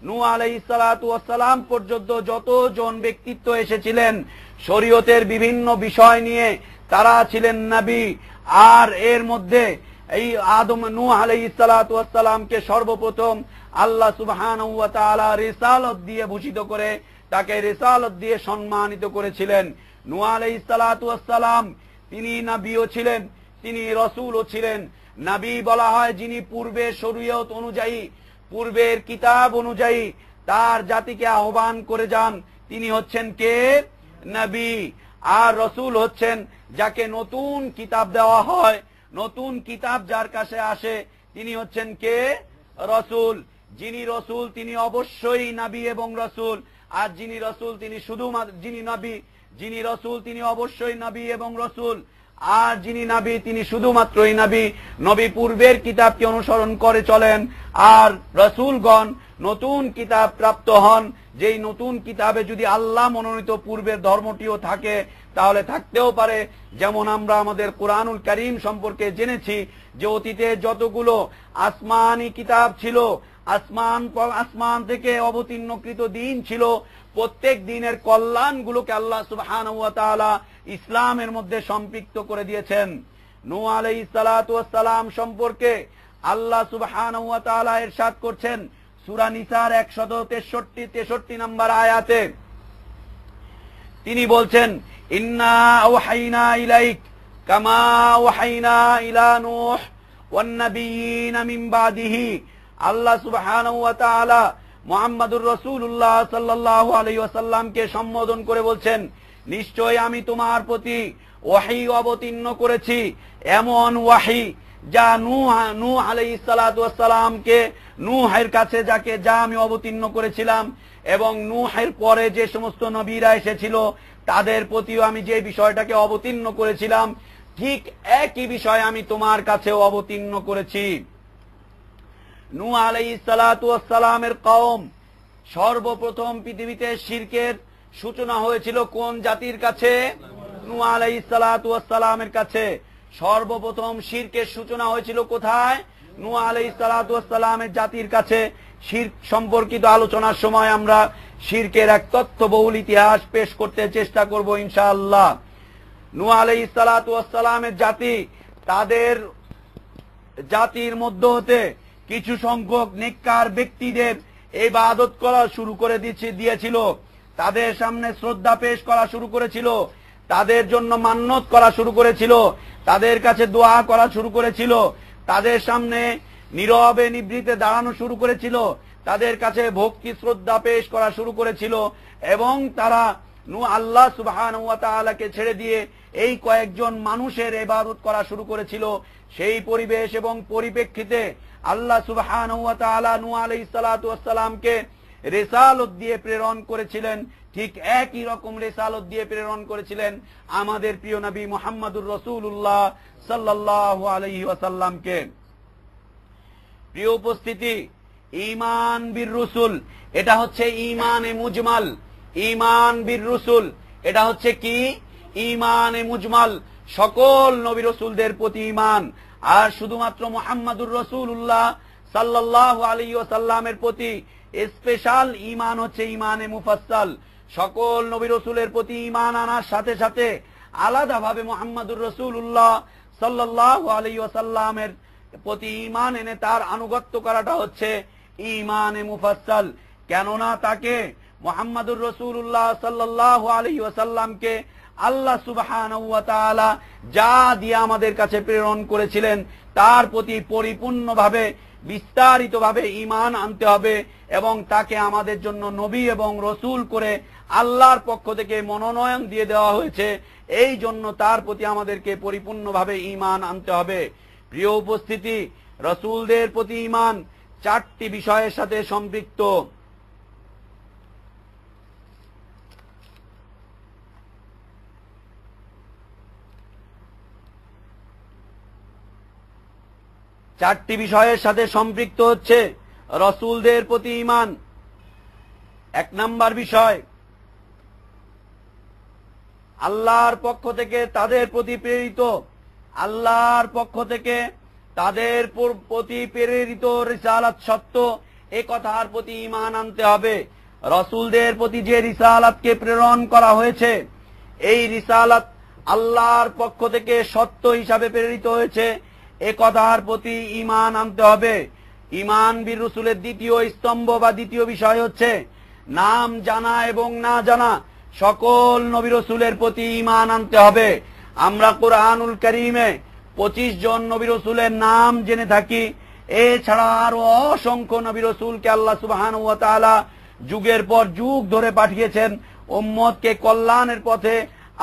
নূহ আলাইহিস সালাতু ওয়াস সালাম পর্যন্ত যতজন ব্যক্তিত্ব এসেছিলেন শরীয়তের বিভিন্ন বিষয় নিয়ে, তারা ছিলেন নবী। আর এর মধ্যে এই আদম নূহ আলাইহিস সালাতু ওয়াস সালামকে সর্বপ্রথম আল্লাহ সুবহানাহু ওয়া তাআলা রিসালাত দিয়ে ভূষিত করে, তাকে রিসালাত দিয়ে সম্মানিত করেছিলেন। নূহ আলাইহিস সালাতু ওয়াস সালাম তিনি নবীও ছিলেন, তিনি রাসূলও ছিলেন। নবী বলা হয় যিনি পূর্বের শরীয়ত অনুযায়ী, পূর্বের কিতাব অনুযায়ী তার জাতিকে আহ্বান করে যান, তিনি হচ্ছেন কে? নবী। আর রাসূল হচ্ছেন যাকে নতুন কিতাব দেওয়া হয়, নতুন কিতাব যার কাছে আসে তিনি হচ্ছেন কে? রাসূল। যিনি রাসূল তিনি অবশ্যই নবী এবং রাসূল। আর যিনি রসুল তিনি শুধুমাত্র যিনি রসুল তিনি অবশ্যই নবী এবং রসুল, আর যিনি নবী তিনি শুধুমাত্রই নবী। নবী পূর্বের কিতাবকে অনুসরণ করে চলেন, আর রসুলগণ নতুন কিতাব প্রাপ্ত হন। যেই নতুন কিতাবে যদি আল্লাহ মনোনীত পূর্বের ধর্মটিও থাকে তাহলে থাকতেও পারে। যেমন আমরা আমাদের কুরআনুল কারীম সম্পর্কে জেনেছি যে অতীতে যতগুলো আসমানি কিতাব ছিল, আসমান থেকে অবতীর্ণকৃত দিন ছিল, প্রত্যেক দিনের কল্যাণগুলোকে আল্লাহ সুবহানাহু ওয়া তাআলা ইসলামের মধ্যে সম্পৃক্ত করে দিয়েছেন। নূহ আলাইহিস সালাতু ওয়াস সালাম সম্পর্কে আল্লাহ সুবহানাহু ওয়া তাআলা ইরশাদ করছেন সূরা নিসার 163 নম্বর আয়াতে, তিনি বলছেন ইন্না আওহাইনা ইলাইক কামা আওহাইনা ইলা নূহ ওয়ান নাবিয়িনা মিন বাদিহি। আল্লাহ সুবহানাহু ওয়া তাআলা মুহাম্মদুর রাসূলুল্লাহ সাল্লাল্লাহু আলাইহি ওয়াসাল্লামকে সম্বোধন করে বলছেন, নিশ্চয় আমি তোমার প্রতি ওহী অবতীর্ণ করেছি, এমন ওহী যা নূহ আলাইহিস সালাতু ওয়াস সালামকে নূহের কাছে যা আমি অবতীর্ণ করেছিলাম, এবং নূহের পরে যে সমস্ত নবীরা এসেছিল তাদের প্রতিও আমি যে বিষয়টাকে অবতীর্ণ করেছিলাম ঠিক একই বিষয় আমি তোমার কাছেও অবতীর্ণ করেছি। নূহ আলাইহিস সালাতু ওয়াস সালামের কওম, সর্বপ্রথম পৃথিবীতে শিরকের সূচনা হয়েছিল কোন জাতির কাছে? নূহ আলাইহিস সালাতু ওয়াস সালামের কাছে। সর্বপ্রথম শিরকের সূচনা হয়েছিল কোথায়? নূহ আলাইহিস সালাতু ওয়াস সালামের জাতির কাছে। শিরক সম্পর্কিত আলোচনার সময় আমরা শিরকের এক তথ্যবহুল ইতিহাস পেশ করতে চেষ্টা করব ইনশাআল্লাহ। নূহ আলাইহিস সালাতু ওয়াস সালামের জাতি, তাদের জাতির মধ্য হতে কিছু সংখ্যক নেককার ব্যক্তিদের ইবাদত করা শুরু করে দিয়েছিল, তাদের সামনে শ্রদ্ধা পেশ করা শুরু করেছিল, তাদের জন্য মান্নত করা শুরু করেছিল, তাদের কাছে দোয়া করা শুরু করেছিল, তাদের সামনে নীরবে নিভৃতে দাঁড়ানো শুরু করেছিল, তাদের কাছে ভক্তি শ্রদ্ধা পেশ করা শুরু করেছিল, এবং তারা আল্লাহ সুবহানাহু ওয়া তাআলাকে ছেড়ে দিয়ে এই কয়েকজন মানুষের ইবাদত করা শুরু করেছিল। সেই পরিবেশ এবং পরিপ্রেক্ষিতে আল্লাহ সুবহানাহু ওয়া তাআলা নূহ আলাইহিস সালাতু ওয়াস সালামকে রিসালাত দিয়ে প্রেরণ করেছিলেন। ঠিক একই রকম রিসালাত দিয়ে প্রেরণ করেছিলেন আমাদের প্রিয় নবী মুহাম্মদুর রাসূলুল্লাহ সাল্লাল্লাহু আলাইহি ওয়াসাল্লামকে। প্রিয় উপস্থিতি, ঈমান বির রসুল এটা হচ্ছে ঈমানে মুজমাল। ঈমান বির রসুল এটা হচ্ছে কি? ঈমানে মুজমাল, সকল নবী রাসূলদের প্রতি ঈমান। আর শুধুমাত্র মুহাম্মদুর রাসূলুল্লাহ সাল্লাল্লাহু আলাইহি ওয়াসাল্লামের প্রতি স্পেশাল ঈমান হচ্ছে ঈমানে মুফাসসাল। সকল নবী রাসূলের প্রতি ঈমান আনার সাথে সাথে আলাদাভাবে মুহাম্মদুর রাসূলুল্লাহ সাল্লাল্লাহু আলাইহি ওয়াসাল্লামের প্রতি ঈমান এনে তার আনুগত্য করাটা হচ্ছে ঈমানে মুফাসসাল। কেননা তাকে মুহাম্মদুর রাসূলুল্লাহ সাল্লাল্লাহু আলাইহি ওয়াসাল্লামকে আল্লাহ সুবহানাহু ওয়া তাআলা যা দিয়ে আমাদের কাছে প্রেরণ করেছিলেন তার প্রতি পরিপূর্ণভাবে বিস্তারিতভাবে ঈমান আনতে হবে, এবং তাকে আমাদের জন্য নবী এবং রসূল করে আল্লাহর পক্ষ থেকে মনোনয়ন দিয়ে দেওয়া হয়েছে। এই জন্য তার প্রতি আমাদেরকে পরিপূর্ণভাবে ঈমান আনতে হবে। প্রিয় উপস্থিতি, রসূলদের প্রতি ঈমান চারটি বিষয়ের সাথে সম্পৃক্ত। চারটি বিষয়ের সাথে সম্পৃক্ত হচ্ছে রসূলদের প্রতি ঈমান। এক নাম্বার বিষয়, আল্লাহর পক্ষ থেকে তাদের প্রতি প্রেরিত, আল্লাহর পক্ষ থেকে তাদের প্রতি প্রেরিত রিসালাত সত্য, এ কথার প্রতি ঈমান আনতে হবে। রসূলদের প্রতি যে রিসালাতকে প্রেরণ করা হয়েছে, এই রিসালাত আল্লাহর পক্ষ থেকে সত্য হিসাবে প্রেরিত হয়েছে, এ কথার প্রতি ঈমান আনতে হবে। ঈমান বির রসূলের দ্বিতীয় স্তম্ভ বা দ্বিতীয় বিষয় হচ্ছে নাম জানা এবং না জানা সকল নবী রসূলের প্রতি ঈমান আনতে হবে। আমরা কুরআনুল কারীমে 25 জন নবী রসূলের নাম জেনে থাকি। এছাড়া আরো অসংখ্য নবী রসূলকে আল্লাহ সুবহানাহু ওয়া তাআলা যুগের পর যুগ ধরে পাঠিয়েছেন উম্মতকে কল্যাণের পথে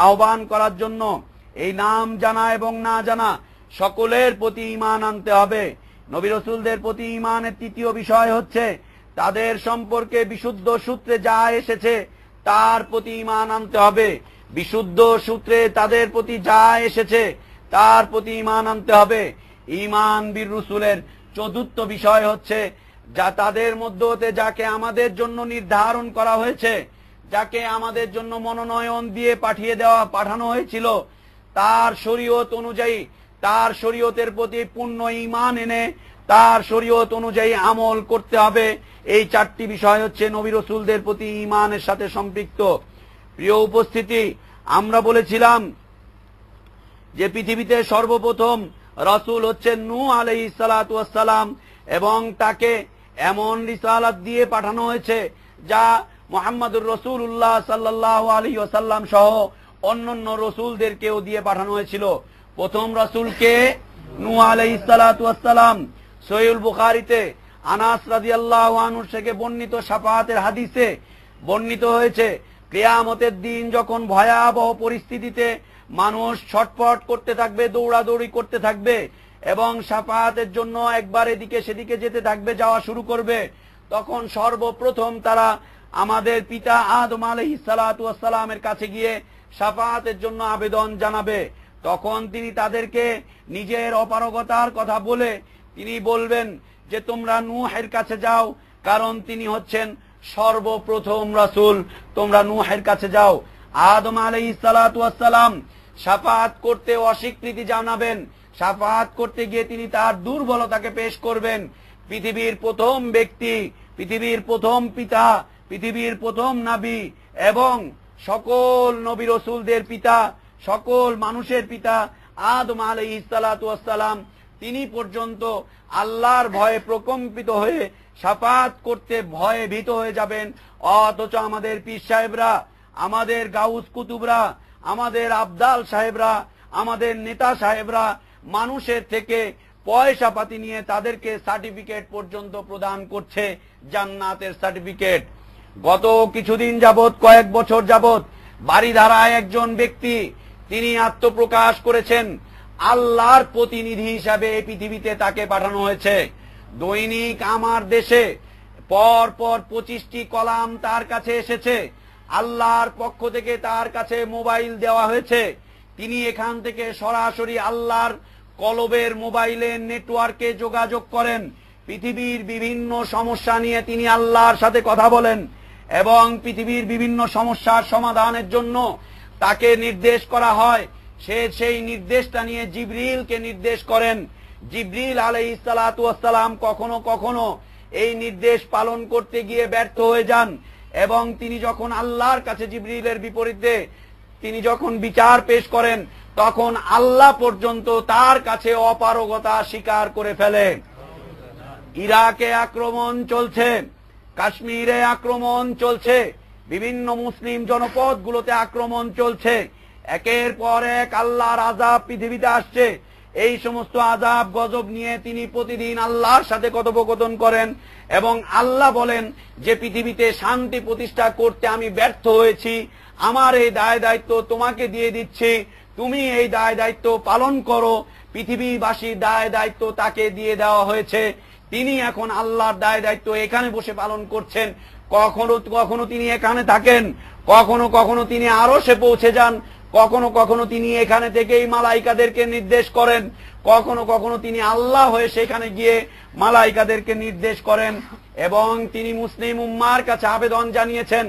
আহ্বান করার জন্য। এই নাম জানা এবং না জানা সকলের প্রতি ঈমান আনতে হবে। নবী রসূলদের প্রতি ঈমানের তৃতীয় বিষয় হচ্ছে তাদের সম্পর্কে বিশুদ্ধ সূত্রে যা এসেছে তার প্রতি ঈমান আনতে হবে। বিশুদ্ধ সূত্রে তাদের প্রতি যা এসেছে তার প্রতি ঈমান আনতে হবে। ঈমান বির রসুলের চতুর্থ বিষয় হচ্ছে যা তাদের মধ্যে হতে যাকে আমাদের জন্য নির্ধারণ করা হয়েছে, যাকে আমাদের জন্য মনোনয়ন দিয়ে পাঠানো হয়েছিল, তার শরীয়ত অনুযায়ী তার শরীয়তের প্রতি পূর্ণ ঈমান এনে তার শরীয়ত অনুযায়ী আমল করতে হবে। এই চারটি বিষয় হচ্ছে নবী রাসূলদের প্রতি ঈমানের সাথে সম্পৃক্ত। প্রিয় উপস্থিতি, আমরা বলেছিলাম যে পৃথিবীতে সর্বপ্রথম রাসূল হচ্ছেন নূহ আলাইহিস সালাতু ওয়াস সালাম, এবং তাকে এমন রিসালাত দিয়ে পাঠানো হয়েছে যা মুহাম্মদুর রাসূলুল্লাহ সাল্লাল্লাহু আলাইহি ওয়াসাল্লাম সহ অন্যান্য রাসূলদেরকেও দিয়ে পাঠানো হয়েছিল। প্রথম রাসূলকে নূহ আলাইহিস সালাতু ওয়াস সালাম। সহিহুল বুখারীতে আনাস রাদিয়াল্লাহু আনহু থেকে বর্ণিত শাফাআতের হাদিসে বর্ণিত হয়েছে, কিয়ামতের দিন যখন ভয়াবহ পরিস্থিতিতে মানুষ ছটফট করতে থাকবে, দৌড়াদৌড়ি করতে থাকবে এবং শাফাআতের জন্য একবার এদিকে সেদিকে যেতে থাকবে, যাওয়া শুরু করবে, তখন সর্বপ্রথম তারা আমাদের পিতা আদম আলাইহিস সালাতু ওয়াস সালামের কাছে গিয়ে শাফাআতের জন্য আবেদন জানাবে। তখন তিনি তাদেরকে নিজের অপারগতার কথা বলে তিনি বলবেন যে তোমরা নূহের কাছে যাও, কারণ তিনি হচ্ছেন সর্বপ্রথম রাসূল, তোমরা নূহের কাছে যাও। আদম আলাইহিস সালাতু ওয়াস সালাম শাফাআত করতে অস্বীকৃতি জানাবেন। শাফাআত করতে গিয়ে তিনি তার দুর্বলতাকে পেশ করবেন। পৃথিবীর প্রথম ব্যক্তি, পৃথিবীর প্রথম পিতা, পৃথিবীর প্রথম নবী এবং সকল নবী রাসূলদের পিতা, সকল মানুষের পিতা আদম আলাইহিস সালাতু ওয়াস সালাম, তিনি পর্যন্ত আল্লাহর ভয়ে প্রকম্পিত হয়ে শাফাআত করতে ভয়ে ভীত হয়ে যাবেন। অথচ আমাদের পীর সাহেবরা, আমাদের গাউস কুতুবরা, আমাদের আবদাল সাহেবরা, আমাদের নেতা সাহেবরা মানুষের থেকে পয়সা পাতি নিয়ে তাদেরকে সার্টিফিকেট পর্যন্ত প্রদান করছে, জান্নাতের সার্টিফিকেট। গত কিছুদিন যাবত, কয়েক বছর যাবত বাড়িধারায় একজন ব্যক্তি তিনি আত্মপ্রকাশ করেছেন, আল্লাহর প্রতিনিধি হিসাবে এই পৃথিবীতে তাকে পাঠানো হয়েছে। দৈনিক আমার দেশে পর পর 25টি কলাম তার কাছে এসেছে, আল্লাহর পক্ষ থেকে তার কাছে মোবাইল দেওয়া হয়েছে। তিনি এখান থেকে সরাসরি আল্লাহর কলবের মোবাইলের নেটওয়ার্কে যোগাযোগ করেন, পৃথিবীর বিভিন্ন সমস্যা নিয়ে তিনি আল্লাহর সাথে কথা বলেন এবং পৃথিবীর বিভিন্ন সমস্যার সমাধানের জন্য তাকে নির্দেশ করা হয়। সে সেই নির্দেশটা নিয়ে জিবরিলকে নির্দেশ করেন। জিবরিল আলাইহিস সালাতু ওয়াস সালাম কখনো কখনো এই নির্দেশ পালন করতে গিয়ে ব্যর্থ হয়ে যান এবং তিনি যখন আল্লাহর কাছে জিবরিলের বিপরীতে তিনি যখন বিচার পেশ করেন, তখন আল্লাহ পর্যন্ত তার কাছে অপারগতা স্বীকার করে ফেলে। ইরাকে আক্রমণ চলছে, কাশ্মীরে আক্রমণ চলছে, বিভিন্ন মুসলিম জনপদগুলোতে আক্রমণ চলছে, একের পর এক আল্লাহর আযাব পৃথিবীতে আসছে। এই সমস্ত আযাব গজব নিয়ে তিনি প্রতিদিন আল্লাহর সাথে কথোপকথন করেন এবং আল্লাহ বলেন যে পৃথিবীতে শান্তি প্রতিষ্ঠা করতে আমি ব্যর্থ হয়েছি, আমার এই দায় দায়িত্ব তোমাকে দিয়ে দিচ্ছি, তুমি এই দায় দায়িত্ব পালন করো। পৃথিবীবাসীর দায় দায়িত্ব তাকে দিয়ে দেওয়া হয়েছে, তিনি এখন আল্লাহর দায় দায়িত্ব এখানে বসে পালন করছেন। কখনো কখনো তিনি এখানে থাকেন, কখনো কখনো তিনি আরশে পৌঁছে যান, কখনো কখনো তিনি এখানে থেকেই মালাইকাদেরকে নির্দেশ করেন, কখনো কখনো তিনি আল্লাহ হয়ে সেখানে গিয়ে মালাইকাদেরকে নির্দেশ করেন। এবং তিনি মুসলিম উম্মার কাছে আবেদন জানিয়েছেন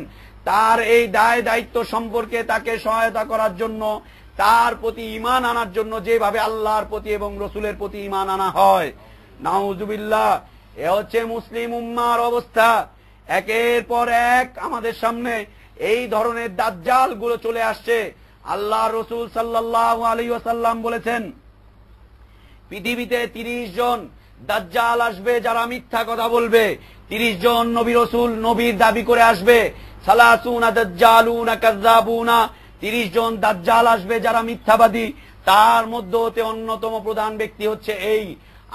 তার এই দায় দায়িত্ব সম্পর্কে তাকে সহায়তা করার জন্য, তার প্রতি ঈমান আনার জন্য, যেভাবে আল্লাহর প্রতি এবং রসুলের প্রতি ঈমান আনা হয়। নাউজুবিল্লাহ, এ হচ্ছে মুসলিম উম্মার অবস্থা। একের পর এক আমাদের সামনে এই ধরনের দাজ্জাল গুলো চলে আসছে। আল্লাহ রসুল সাল্লাল্লাহু আলাইহি ওয়াসাল্লাম বলেছেন পৃথিবীতে 30 জন দাজ্জাল আসবে যারা মিথ্যা কথা বলবে। 30 জন নবী রসুল নবীর দাবি করে আসবে। সালাসুনা দাজ্জালুনা কাযাবুনা, 30 জন দাজ্জাল আসবে যারা মিথ্যাবাদী। তার মধ্যে হতে অন্যতম প্রধান ব্যক্তি হচ্ছে এই।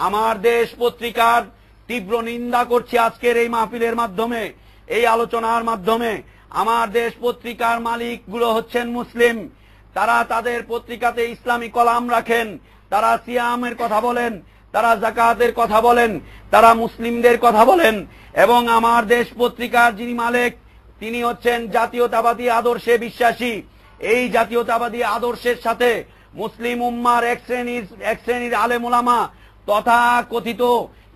আমার দেশ পত্রিকার তীব্র নিন্দা করছি আজকের এই মাহফিলের মাধ্যমে, এই আলোচনার মাধ্যমে। আমার দেশ পত্রিকার মালিকগুলো হচ্ছেন মুসলিম, তারা তাদের পত্রিকাতে ইসলামী কলাম রাখেন, তারা সিয়ামের কথা বলেন, তারা যাকাতের কথা বলেন, তারা মুসলিমদের কথা বলেন, এবং আমার দেশ পত্রিকার যিনি মালিক তিনি হচ্ছেন জাতীয়তাবাদী আদর্শে বিশ্বাসী। এই জাতীয়তাবাদী আদর্শের সাথে মুসলিম উম্মার এক শ্রেণীর আলেম ওলামা তথা কথিত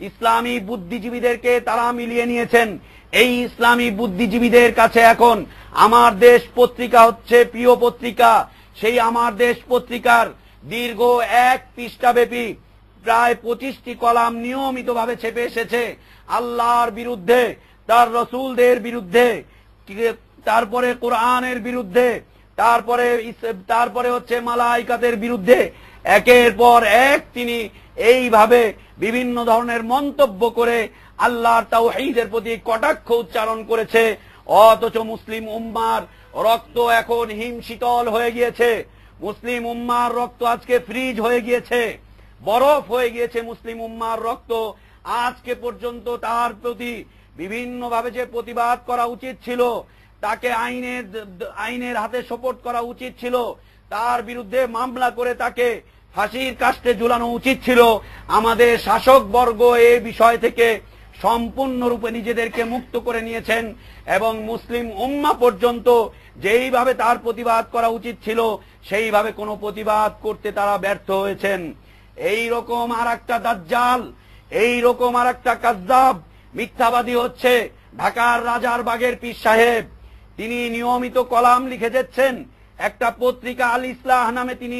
ইসলামী বুদ্ধিজীবীদেরকে তারা মিলিয়ে নিয়েছেন। এই ইসলামী বুদ্ধিজীবীদের কাছে এখন আমার দেশ পত্রিকা হচ্ছে প্রিয় পত্রিকা। সেই আমার দেশ পত্রিকার দীর্ঘ 1 পৃষ্ঠাব্যাপী প্রায় 25টি কলাম নিয়মিতভাবে ছেপে এসেছে আল্লাহর বিরুদ্ধে, তার রসুলদের বিরুদ্ধে, তারপরে কোরআনের বিরুদ্ধে, তারপরে হচ্ছে মালাইকাতের বিরুদ্ধে। একের পর এক তিনি এইভাবে বিভিন্ন ধরনের মন্তব্য করে আল্লাহর তাওহীদের প্রতি কটাক্ষ উচ্চারণ করেছে। অথচ মুসলিম উম্মার রক্ত এখন হিমশীতল হয়ে গিয়েছে, মুসলিম উম্মার রক্ত আজকে ফ্রিজ হয়ে গিয়েছে, বরফ হয়ে গিয়েছে মুসলিম উম্মার রক্ত। আজকে পর্যন্ত তার প্রতি বিভিন্নভাবে যে প্রতিবাদ করা উচিত ছিল, তাকে আইনের হাতে সোপর্দ করা উচিত ছিল, তার বিরুদ্ধে মামলা করে তাকে ফাঁসির কাস্টে ঝুলানো উচিত ছিল। আমাদের শাসকবর্গ এই বিষয় থেকে সম্পূর্ণরূপে নিজেদেরকে মুক্ত করে নিয়েছেন এবং মুসলিম উম্মা পর্যন্ত যেইভাবে তার প্রতিবাদ করা উচিত ছিল সেইভাবে কোনো প্রতিবাদ করতে তারা ব্যর্থ হয়েছেন। এই রকম আর একটা দাজ্জাল, এই রকম আর একটা কাযযাব মিথ্যাবাদী হচ্ছে ঢাকার রাজারবাগের পীর সাহেব। তিনি নিয়মিত কলাম লিখে যাচ্ছেন, একটা পত্রিকা আল ইসলাহ নামে তিনি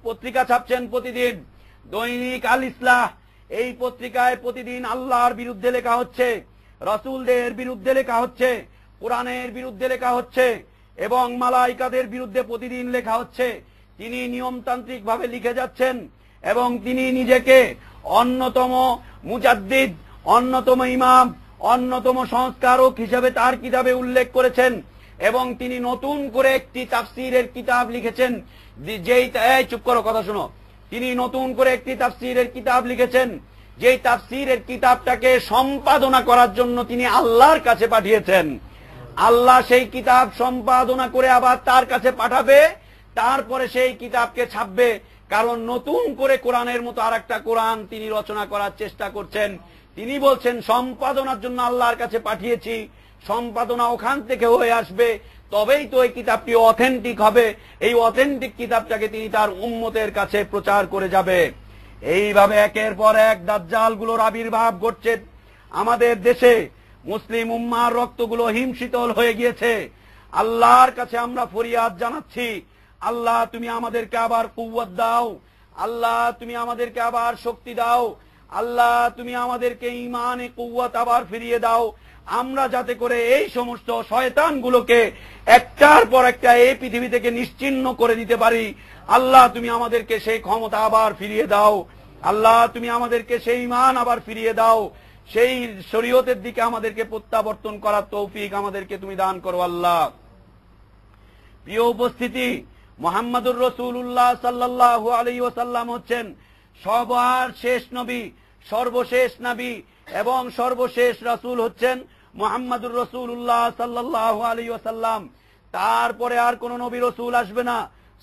পত্রিকা ছাপছেন প্রতিদিন, দৈনিক আল ইসলাহ। এই পত্রিকায় প্রতিদিন আল্লাহর বিরুদ্ধে লেখা হচ্ছে, রাসূলদের বিরুদ্ধে লেখা হচ্ছে, কোরআনের বিরুদ্ধে লেখা হচ্ছে এবং মালাইকাদের বিরুদ্ধে প্রতিদিন লেখা হচ্ছে। তিনি নিয়মতান্ত্রিক ভাবে লিখে যাচ্ছেন এবং তিনি নিজেকে অন্যতম মুজাদ্দিদ, অন্যতম ইমাম, অন্যতম সংস্কারক হিসেবে তার কিতাবে উল্লেখ করেছেন এবং তিনি নতুন করে একটি তাফসীরের কিতাব লিখেছেন। চুপ করো, কথা শোনো। তিনি নতুন করে একটি তাফসীরের কিতাব লিখেছেন, যেই তাফসীরের কিতাবটাকে সম্পাদনা করার জন্য তিনি আল্লাহর কাছে পাঠিয়েছেন। আল্লাহ সেই কিতাব সম্পাদনা করে আবার তার কাছে পাঠাবে, তারপরে সেই কিতাবকে ছাপবে। কারণ নতুন করে কোরআনের মতো আর একটা কোরআন তিনি রচনা করার চেষ্টা করছেন। তিনি বলছেন সম্পাদনার জন্য আল্লাহর কাছে পাঠিয়েছি, সম্পাদনা ওখান থেকে হয়ে আসবে, তবেই তো এই কিতাবটি অথেন্টিক হবে। এই অথেন্টিক কিতাবটাকে তিনি তার উম্মতের কাছে প্রচার করে যাবে। এইভাবে একের পর এক দাজ্জালগুলোর আবির্ভাব ঘটছে আমাদের দেশে। মুসলিম উম্মার রক্তগুলো হিমশীতল হয়ে গিয়েছে। আল্লাহর কাছে আমরা ফরিয়াদ জানাচ্ছি, আল্লাহ তুমি আমাদেরকে আবার কুওয়াত দাও, আল্লাহ তুমি আমাদেরকে আবার শক্তি দাও, আল্লাহ তুমি আমাদেরকে ঈমানে কুওয়াত আবার ফিরিয়ে দাও, আমরা যাতে করে এই সমস্ত শয়তানগুলোকে একটার পর একটা এই পৃথিবী থেকে নিশ্চিহ্ন করে দিতে পারি। আল্লাহ তুমি আমাদেরকে সেই ক্ষমতা আবার ফিরিয়ে দাও, আল্লাহ তুমি আমাদেরকে সেই ঈমান আবার ফিরিয়ে দাও, সেই শরীয়তের দিকে আমাদেরকে প্রত্যাবর্তন করার তৌফিক আমাদেরকে তুমি দান করো আল্লাহ। প্রিয় উপস্থিতি, মুহাম্মদুর রাসূলুল্লাহ সাল্লাল্লাহু আলাইহি ওয়াসাল্লাম হচ্ছেন সবার শেষ নবী, সর্বশেষ নবী এবং সর্বশেষ রাসূল হচ্ছেন মুহাম্মদুর রাসূলুল্লাহ সাল্লাল্লাহু আলাইহি ওয়াসাল্লাম। তারপরে আর কোন নবী রাসূল আসবে না।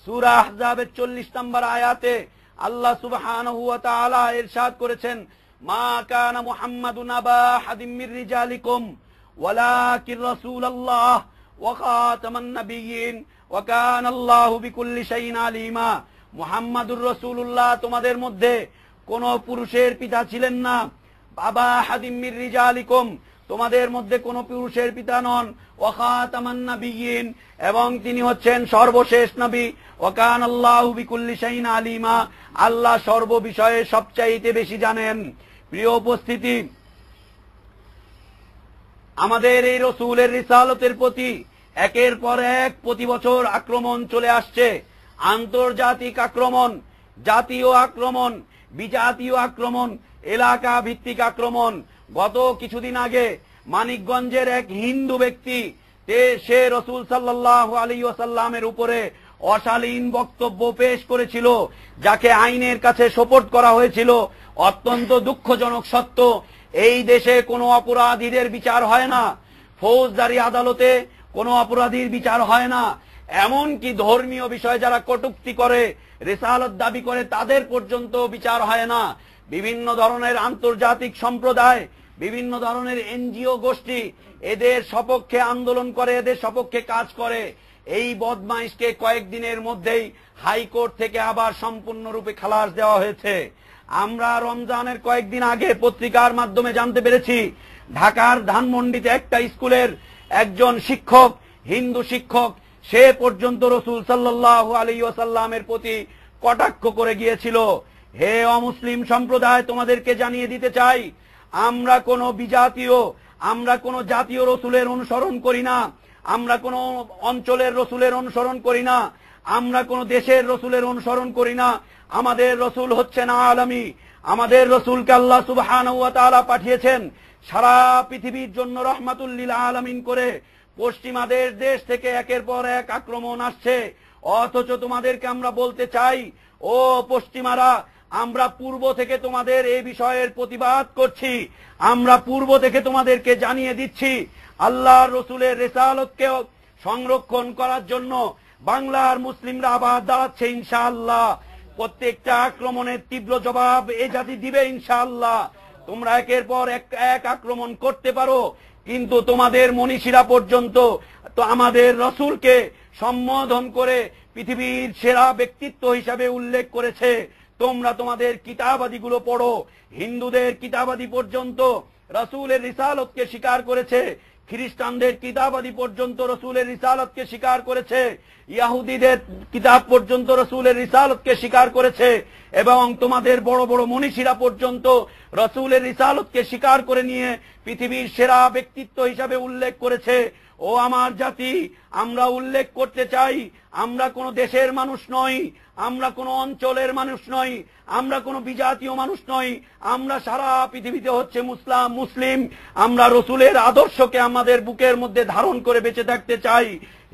সূরা আহজাবের 40 নম্বর আয়াতে আল্লাহ সুবহানাহু ওয়া তাআলা ইরশাদ করেছেন, মা কানা মুহাম্মাদুন আবা আহাদিম মির রিজালিকুম ওয়ালাকিন রাসূলুল্লাহ ওয়া খাতামান নাবিয়্যিন ওয়া কানা আল্লাহু বিকুল্লি শাইইন আলিমা। মুহাম্মাদুর রাসূলুল্লাহ তোমাদের মধ্যে কোন পুরুষের পিতা ছিলেন না, বাবা আহাদিম মির রিজালিকুম তোমাদের মধ্যে কোন পুরুষের পিতা নন, ওয়া খাতামান নাবিয়্যিন এবং তিনি হচ্ছেন সর্বশেষ নবী, ওয়া কানা আল্লাহু বিকুল্লি শাইইন আলিমা আল্লাহ সর্ববিষয়ে সবচাইতে বেশি জানেন। প্রিয় উপস্থিতি, আমাদের এই রাসূলের রিসালাতের প্রতি একের পর এক প্রতি বছর আক্রমণ চলে আসছে। আন্তর্জাতিক আক্রমণ, জাতীয় আক্রমণ, বিজাতীয় আক্রমণ, এলাকা ভিত্তিক আক্রমণ। গত কিছুদিন আগে মানিকগঞ্জের এক হিন্দু ব্যক্তি সে রাসূল সাল্লাল্লাহু আলাইহি ওয়াসাল্লামের উপরে অশালীন বক্তব্য পেশ করেছিল, যাকে আইনের কাছে সোপর্দ করা হয়েছিল। অত্যন্ত দুঃখজনক সত্য, এই দেশে কোনো অপরাধীদের বিচার হয় না, ফৌজদারি আদালতে কোনো অপরাধীর বিচার হয় না। এমনকি ধর্মীয় বিষয়ে যারা কটূক্তি করে, রিসালাত দাবি করে, তাদের পর্যন্ত বিচার হয় না। বিভিন্ন ধরনের আন্তর্জাতিক সম্প্রদায়, বিভিন্ন ধরনের এনজিও গোষ্ঠী এদের সপক্ষে আন্দোলন করে, এদের সপক্ষে কাজ করে। এই বদমাইশকে কয়েকদিনের মধ্যেই হাইকোর্ট থেকে আবার সম্পূর্ণরূপে খালাস দেওয়া হয়েছে। আমরা রমজানের কয়েকদিন আগে পত্রিকার মাধ্যমে জানতে পেরেছি ঢাকার ধানমন্ডিতে একটা স্কুলের একজন শিক্ষক, হিন্দু শিক্ষক, সে পর্যন্ত রাসূল সাল্লাল্লাহু আলাইহি ওয়াসাল্লামের প্রতি কটাক্ষ করে গিয়েছিল। হে অমুসলিম সম্প্রদায়, তোমাদেরকে জানিয়ে দিতে চাই, আমরা কোনো বিজাতীয়, আমরা কোনো জাতীয় রসুলের অনুসরণ করি না, আমরা কোনো অঞ্চলের রসুলের অনুসরণ করি না, আমরা কোনো দেশের রসুলের অনুসরণ করি না। আমাদের রসুল হচ্ছেন আলামী। আমাদের রসুলকে আল্লাহ সুবহানাহু ওয়া তাআলা পাঠিয়েছেন সারা পৃথিবীর জন্য রহমাতুল লিল আলামিন করে। পশ্চিমাদের দেশ থেকে একের পর এক আক্রমণ আসছে, অথচ তোমাদেরকে আমরা বলতে চাই, ও পশ্চিমারা, আমরা পূর্ব থেকে তোমাদের এই বিষয়ের প্রতিবাদ করছি। আমরা পূর্ব থেকে তোমাদেরকে জানিয়ে দিচ্ছি, আল্লাহর রসুলের রিসালাতকে সংরক্ষণ করার জন্য বাংলার মুসলিমরা আবার দাঁড়াচ্ছে ইনশাআল্লাহ। প্রত্যেকটা আক্রমণের তীব্র জবাব এ জাতি দিবে ইনশাআল্লাহ। তোমরা একের পর এক আক্রমণ করতে পারো, কিন্তু তোমাদের মনীষীরা পর্যন্ত তো আমাদের রসুলকে সম্বোধন করে পৃথিবীর সেরা ব্যক্তিত্ব হিসাবে উল্লেখ করেছে। তোমরা তোমাদের কিতাবাদিগুলো পড়ো, হিন্দুদের কিতাবাদি পর্যন্ত রসুলের রিসালাতকে স্বীকার করেছে, খ্রিস্টানদের কিতাবাদি পর্যন্ত রসুলের রিসালাতকে স্বীকার করেছে, ইহুদিদের কিতাব পর্যন্ত রসুলের রিসালাতকে স্বীকার করেছে, এবং তোমাদের বড় বড় মনীষীরা পর্যন্ত রসুলের রিসালাতকে স্বীকার করে নিয়ে পৃথিবীর সেরা ব্যক্তিত্ব হিসাবে উল্লেখ করেছে। ও আমার জাতি, আমরা উল্লেখ করতে চাই, আমরা কোনো দেশের মানুষ নই, আমরা কোনো অঞ্চলের মানুষ নই, আমরা কোনো বিজাতীয় মানুষ নই, আমরা সারা পৃথিবীতে হচ্ছে মুসলিম। আমরা রসুলের আদর্শকে আমাদের বুকের মধ্যে ধারণ করে বেঁচে থাকতে চাই।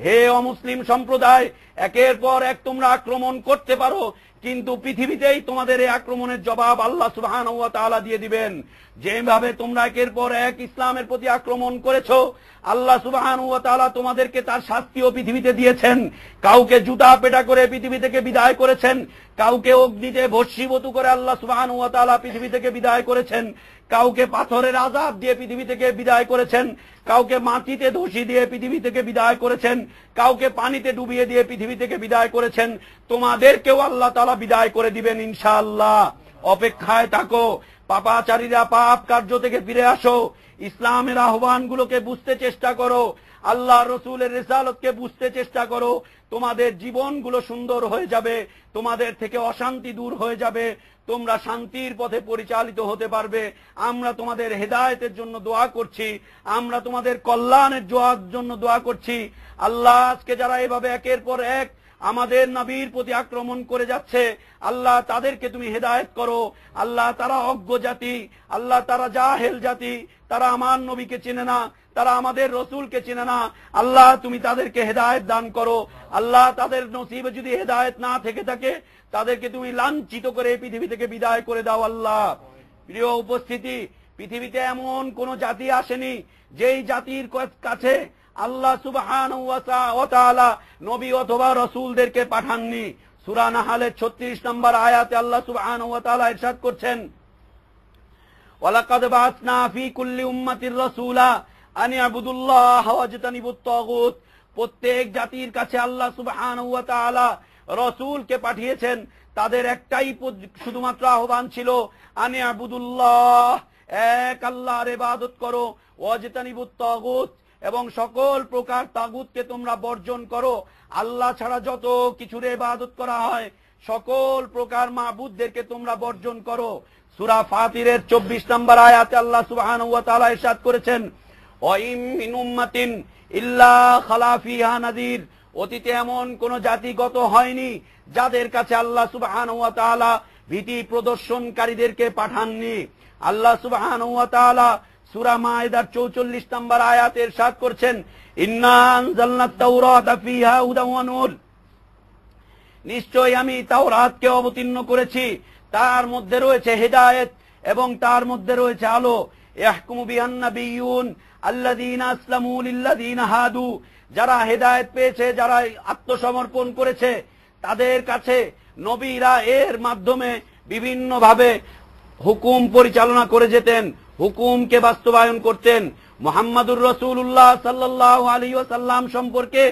হে অমুসলিম সম্প্রদায়, একের পর এক তোমরা আক্রমণ করতে পারো, কিন্তু পৃথিবীতেই তোমাদের এই আক্রমণের জবাব আল্লাহ সুবহানাহু ওয়া তাআলা দিয়ে দিবেন। যেভাবে তোমরা একের পর এক ইসলামের প্রতি আক্রমণ করেছো, আল্লাহ সুবহানাহু ওয়া তাআলা তোমাদেরকে তার শাস্তিও পৃথিবীতে দিয়েছেন। কাউকে জুতা পেটা করে পৃথিবী থেকে বিদায় করেছেন, কাউকে অগ্নিতে ভস্মীভূত করে আল্লাহ সুবহানাহু ওয়া তাআলা পৃথিবী থেকে বিদায় করেছেন, কাউকে পাথরের আযাব দিয়ে পৃথিবী থেকে বিদায় করেছেন, কাউকে মাটিতে ধসি দিয়ে পৃথিবী থেকে বিদায় করেছেন, কাউকে পানিতে ডুবিয়ে দিয়ে পৃথিবী থেকে বিদায় করেছেন। তোমাদেরকেও আল্লাহ তাআলা বিদায় করে দিবেন ইনশাআল্লাহ। অপেক্ষায় থাকো, পাপাচারীরা পাপ কার্য থেকে ফিরে আসো, ইসলামের আহ্বানগুলোকে বুঝতে চেষ্টা করো, আল্লাহ রসুলের রিসালাতকে বুঝতে চেষ্টা করো। তোমাদের জীবনগুলো সুন্দর হয়ে যাবে, তোমাদের থেকে অশান্তি দূর হয়ে যাবে, তোমরা শান্তির পথে পরিচালিত হতে পারবে। আমরা তোমাদের হেদায়েতের জন্য দোয়া করছি, আমরা তোমাদের কল্যাণের জন্য দোয়া করছি। আল্লাহ, আজকে যারা এভাবে একের পর এক আমাদের নবীর প্রতি আক্রমণ করে যাচ্ছে, আল্লাহ তাদেরকে তুমি হেদায়েত করো। আল্লাহ, তারা অজ্ঞ জাতি, আল্লাহ তারা জাহেল জাতি, তারা আমার নবীকে চেনে না, তারা আমাদের রসুলকে চেনে না। আল্লাহ, তুমি তাদেরকে হেদায়েত দান করো। আল্লাহ, তাদের নসিবে যদি হেদায়েত না থেকে থাকে, তাদেরকে তুমি লাঞ্ছিত করে পৃথিবী থেকে বিদায় করে দাও। আল্লাহ, প্রিয় উপস্থিতি, পৃথিবীতে এমন কোন জাতি আসেনি যেই জাতির কাছে আল্লাহ সুবহানাহু ওয়া তাআলা নবী অথবা রাসূলদেরকে পাঠাননি। সূরা নাহলের 36 নম্বর আয়াতে আল্লাহ সুবহানাহু ওয়া তাআলা ইরশাদ করছেন, ওয়ালাকাদ বাআসনা ফী কুল্লি উম্মাতির রাসূলা আন ইয়াবুদুল্লাহা ওয়াজতানিবুত তাগুত। প্রত্যেক জাতির কাছে আল্লাহ সুবহানাহু ওয়া তাআলা রাসূলকে পাঠিয়েছেন, তাদের একটাই শুধুমাত্র আহ্বান ছিল, আন ইয়াবুদুল্লাহ, এক আল্লাহর ইবাদত করো, ওয়াজতানিবুত তাগুত, এবং সকল প্রকার তাগুতকে তোমরা বর্জন করো। আল্লাহ ছাড়া যত কিছুর ইবাদত করা হয় সকল প্রকার মাবুদদেরকে তোমরা বর্জন করো। সূরা ফাতিরের 24 নম্বর আয়াতে আল্লাহ সুবহানাহু ওয়া তাআলা ইরশাদ করেছেন, ওয়া ইম মিন উম্মাতিন ইল্লা খালা ফিহা নাযীর। অতীতে এমন কোন জাতিগত হয়নি যাদের কাছে আল্লাহ সুবহানাহু ওয়া তাআলা ভীতি প্রদর্শনকারীদেরকে পাঠাননি। আল্লাহ সুবহানাহু ওয়া তাআলা সূরা মায়েদার 44 নম্বর আয়াতে ইরশাদ করছেন, ইন্না আনজালনাত তাওরাতা ফিহা হুদান ওয়া নূর। নিশ্চয়ই আমি তাওরাতকে অবতীর্ণ করেছি, তার মধ্যে রয়েছে হেদায়েত এবং তার মধ্যে রয়েছে আলো। ইয়াহকুমু বিহান নাবিয়্যুন আল্লাযীনা আসলামু লিল্লাযীনা হাদু। যারা হেদায়েত পেয়েছে, যারা আত্মসমর্পণ করেছে, তাদের কাছে নবীরা এর মাধ্যমে বিভিন্নভাবে হুকুম পরিচালনা করে যেতেন, হুকুমকে বাস্তবায়ন করতেন। মুহাম্মাদুর রাসূলুল্লাহ সাল্লাল্লাহু আলাইহি ওয়াসাল্লাম সম্পর্কে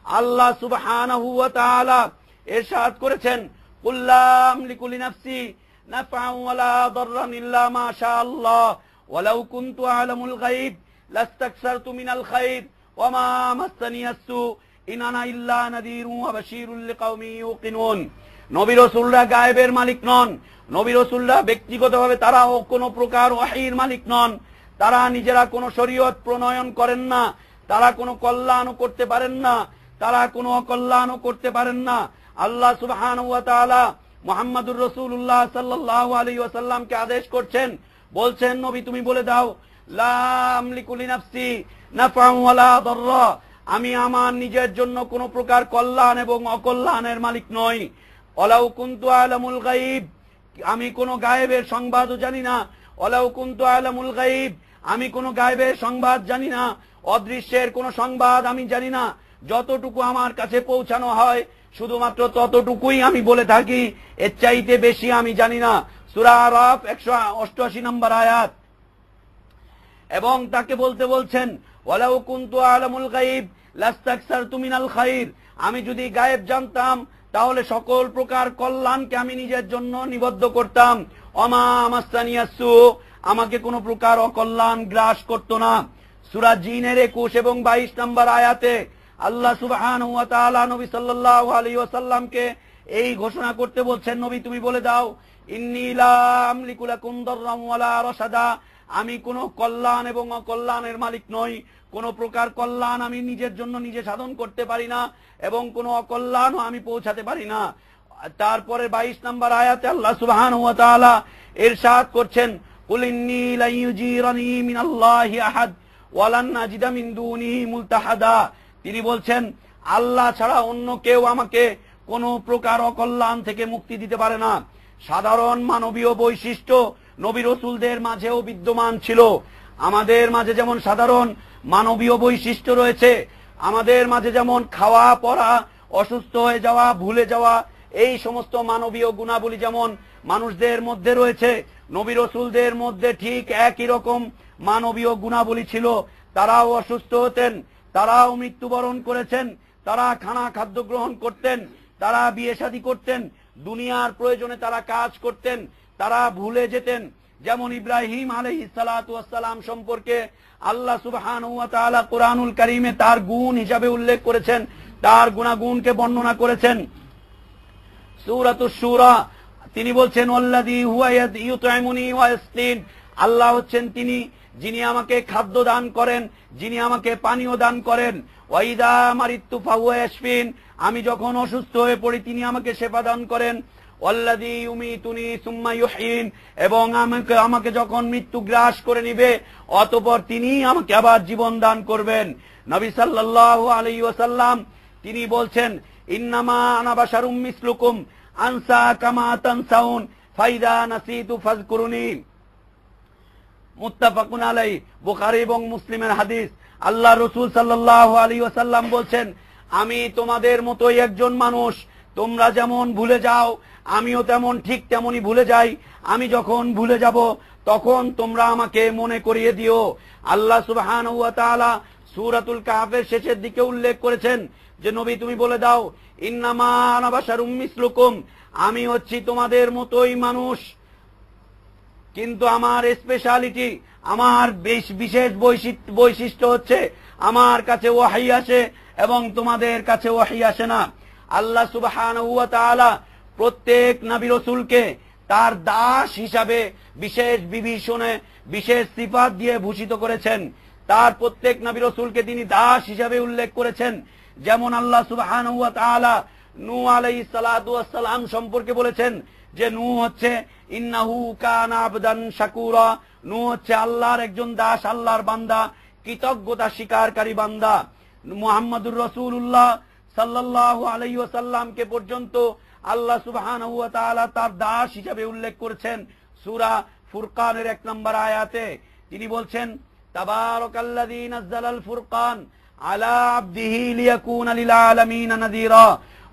আল্লাহ সুবহানাহু ওয়া তাআলা ইরশাদ করেছেন, কুল লা আমলিকু লিনাফসি নাফআন ওয়ালা দাররান ইল্লা মা শাআল্লাহ ওয়ালাউ কুনতু আ'লামুল গায়ব লাস্তাকসারতু মিনাল খায়র ওয়া মা মাসসানিয়াস সু ইন আনা ইল্লা নাযীরুন ওয়া বাশীরুল লিকাওমিন ইউকিনুন। নবী রাসূলরা গায়েবের মালিক নন। নবী রাসূলরা ব্যক্তিগতভাবে তারাও কোনো প্রকার ওহীর মালিক নন। তারা নিজেরা কোনো শরীয়ত প্রণয়ন করেন না, তারা কোনো কল্যাণও করতে পারেন না, তারা কোনো অকল্যাণও করতে পারেন না। আল্লাহ সুবহানাহু ওয়া তাআলা মুহাম্মাদুর রাসূলুল্লাহ সাল্লাল্লাহু আলাইহি ওয়াসাল্লামকে আদেশ করছেন, বলছেন, নবী তুমি বলে দাও, লা আমলিকু লিনাফসি নাফআন ওয়ালা দাররা, আমি আমার নিজের জন্য কোনো প্রকার কল্যাণ এবং অকল্যাণের মালিক নই। ওয়ালাউ কুনতু আ'লামুল গায়ব, আমি কোনো গায়েবের সংবাদও জানি না। ওয়ালাউ কুনতু আ'লামুল গায়ব, আমি কোনো গায়েবের সংবাদ জানি না, অদৃশ্যের কোনো সংবাদ আমি জানি না। যতটুকু আমার কাছে পৌঁছানো হয় শুধুমাত্র ততটুকুই আমি বলে থাকি, এর চাইতে বেশি আমি জানি না। সূরা আরাফ 188 নম্বর আয়াত। এবং তাকে বলতে বলছেন, ওয়ালাউ কুনতু আ'লামুল গায়ব লাস্তাকসারতু মিনাল খায়র, আমি যদি গায়েব জানতাম তাহলে সকল প্রকার কল্যাণকে আমি নিজের জন্য নিবদ্ধ করতাম। ওমা মাসসানিয়াস সু, আমাকে কোনো প্রকার অকল্যাণ গ্রাস করত না। সূরা জিনের 21 এবং 22 নম্বর আয়াতে আল্লাহ সুবহানাহু ওয়া তাআলা নবী সাল্লাল্লাহু আলাইহি ওয়াসাল্লামকে এই ঘোষণা করতে বলছেন, নবী তুমি বলে দাও, ইন্নী লা আমলিকু লাকুম দাররান ওয়ালা রাশাদা, আমি কোনো কল্যাণ এবং অকল্যাণের মালিক নই। কোনো প্রকার কল্যাণ আমি নিজের জন্য নিজে সাধন করতে পারি না এবং কোনো অকল্যাণও আমি পৌঁছাতে পারি না। তারপরে 22 নম্বর আয়াতে আল্লাহ সুবহানাহু ওয়া তাআলা ইরশাদ করছেন, কুল ইন্নী লা ইউজিরানি মিনাল্লাহি আহাদ ওয়া লান নাজিদা মিন দুনিহি মুলতাহাদা, তিনি বলছেন আল্লাহ ছাড়া অন্য কেউ আমাকে কোনো প্রকার অকল্যাণ থেকে মুক্তি দিতে পারে না। সাধারণ মানবীয় বৈশিষ্ট্য নবী রাসূলদের মাঝেও বিদ্যমান ছিল। আমাদের মাঝে যেমন সাধারণ মানবীয় বৈশিষ্ট্য রয়েছে, আমাদের মাঝে যেমন খাওয়া পড়া, অসুস্থ হয়ে যাওয়া, ভুলে যাওয়া, এই সমস্ত মানবীয় গুণাবলী যেমন মানুষদের মধ্যে রয়েছে, নবী রাসূলদের মধ্যে ঠিক একই রকম মানবীয় গুণাবলী ছিল। তারাও অসুস্থ হতেন, তারাও মৃত্যুবরণ করেছেন, তারা খাদ্য গ্রহণ করতেন, তারা বিয়ে শাদী করতেন, দুনিয়ার প্রয়োজনে তারা কাজ করতেন, তারা ভুলে যেতেন। যেমন ইব্রাহিম আলাইহিস সালাতু ওয়াস সালাম সম্পর্কে আল্লাহ সুবহানাহু ওয়া তাআলা কুরআনুল কারীমে তার গুণ হিসাবে উল্লেখ করেছেন, তার গুণাগুণকে বর্ণনা করেছেন। সূরাতুশ শূরা তিনি বলছেন, ওয়াল্লাযী হুয়া ইউত'ইমুনি ওয়া ইয়াসকিন, আল্লাহ হচ্ছেন তিনি যিনি আমাকে খাদ্য দান করেন, যিনি আমাকে পানীয় দান করেন। ওয়া ইযা মারিতু ফাহুয়া ইয়াশফিন, আমি যখন অসুস্থ হয়ে পড়ি তিনি আমাকে শেফা দান করেন। ওয়াল্লাযী ইউমিতুনি সুম্মা ইউহয়িন, এবং আমাকে যখন মৃত্যু গ্রাস করে নিবে অতঃপর তিনি আমাকে আবার জীবন দান করবেন। নবী সাল্লাল্লাহু আলাইহি ওয়াসাল্লাম তিনি বলছেন, ইন্নামা আনা বাশারুম মিসলুকুম আনসা কামা তানসাউন ফাইদা নাসিতু ফাযকুরুনি, মুত্তাফাকুন আলাইহি, বুখারী এবং মুসলিমের হাদিস। আল্লাহ রাসূল সাল্লাল্লাহু আলাইহি ওয়াসাল্লাম বলছেন, আমি তোমাদের মতোই একজন মানুষ, তোমরা যেমন ভুলে যাও আমিও তেমন ঠিক তেমনই ভুলে যাই। আমি যখন ভুলে যাব তখন তোমরা আমাকে মনে করিয়ে দিও। আল্লাহ সুবহানাহু ওয়া তাআলা সূরাতুল কাহফের শেষের দিকে উল্লেখ করেছেন যে, নবী তুমি বলে দাও, ইন্নামা আনা বাশারুম মিসলুকুম, আমি হচ্ছি তোমাদের মতোই মানুষ, কিন্তু আমার স্পেশালিটি, আমার বিশেষ বৈশিষ্ট্য হচ্ছে আমার কাছে ওয়াহী আসে এবং তোমাদের কাছে ওয়াহী আসে না। আল্লাহ সুবহানাহু ওয়া তাআলা প্রত্যেক নবী রাসূলকে তার দাস হিসাবে বিশেষ বিভীষণে বিশেষ সিফাত দিয়ে ভূষিত করেছেন। তার প্রত্যেক নবী রাসূলকে তিনি দাস হিসাবে উল্লেখ করেছেন। যেমন আল্লাহ সুবহানাহু ওয়া তাআলা নূহ আলাইহিস সালাতু ওয়াস সালাম সম্পর্কে বলেছেন যে নূহ হচ্ছে ইন্নাহু কানা আবদান শাকুরা, নূহ হচ্ছে আল্লাহর একজন দাস, আল্লাহর বান্দা, কৃতজ্ঞতা স্বীকারকারী বান্দা। মুহাম্মাদুর রাসূলুল্লাহ সাল্লাল্লাহু আলাইহি ওয়াসাল্লামকে পর্যন্ত আল্লাহ সুবহানাহু ওয়া তাআলা তার দাস হিসেবে উল্লেখ করেছেন। সূরা ফুরকানের 1 নম্বর আয়াতে তিনি বলছেন, তাবারাকাল্লাযী নাযালাল ফুরকান আলা আবদিহি লিয়াকুনা লিল আলামিন নাযীরা,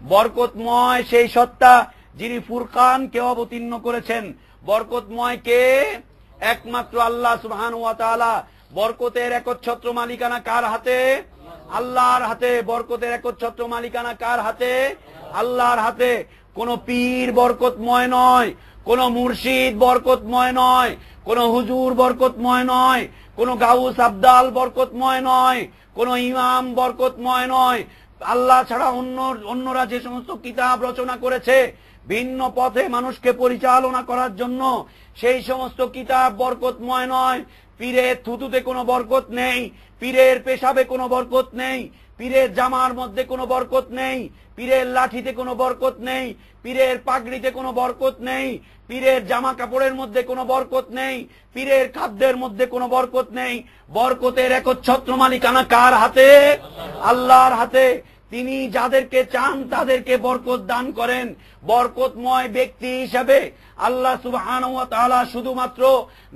বরকতময় সেই সত্তা যিনি ফুরকানকে অবতীর্ণ করেছেন, বরকতময় কে? একমাত্র আল্লাহ সুবহানাহু ওয়া তাআলা। বরকতের একচ্ছত্র মালিকানা কার হাতে? আল্লাহর হাতে। বরকতের একচ্ছত্র মালিকানা কার হাতে? আল্লাহর হাতে। কোন পীর বরকতময় নয়, কোন মুর্শিদ বরকতময় নয়, কোন হুজুর বরকতময় নয়, কোন গাউস আবদাল বরকতময় নয়, কোন ইমাম বরকতময় নয়। আল্লাহ ছাড়া অন্যরা যে সমস্ত কিতাব রচনা করেছে ভিন্ন পথে মানুষকে পরিচালনা করার জন্য, সেই সমস্ত কিতাব বরকতময় নয়। পীরের থুতুতে কোনো বরকত নেই, পীরের পেশাবে কোনো বরকত নেই, পীরের জামার মধ্যে কোনো বরকত নেই, পীরের লাঠিতে কোনো বরকত নেই, পীরের পাগড়িতে কোনো বরকত নেই, পীরের জামা কাপড়ের মধ্যে কোনো বরকত নেই, পীরের খাদ্যের মধ্যে কোনো বরকত নেই। বরকতের একচ্ছত্র মালিকানা কার হাতে? আল্লাহর হাতে। তিনি যাদেরকে চান তাদেরকে বরকত দান করেন। বরকতময় ব্যক্তি হিসাবে আল্লাহ সুবহানাহু ওয়া তাআলা শুধুমাত্র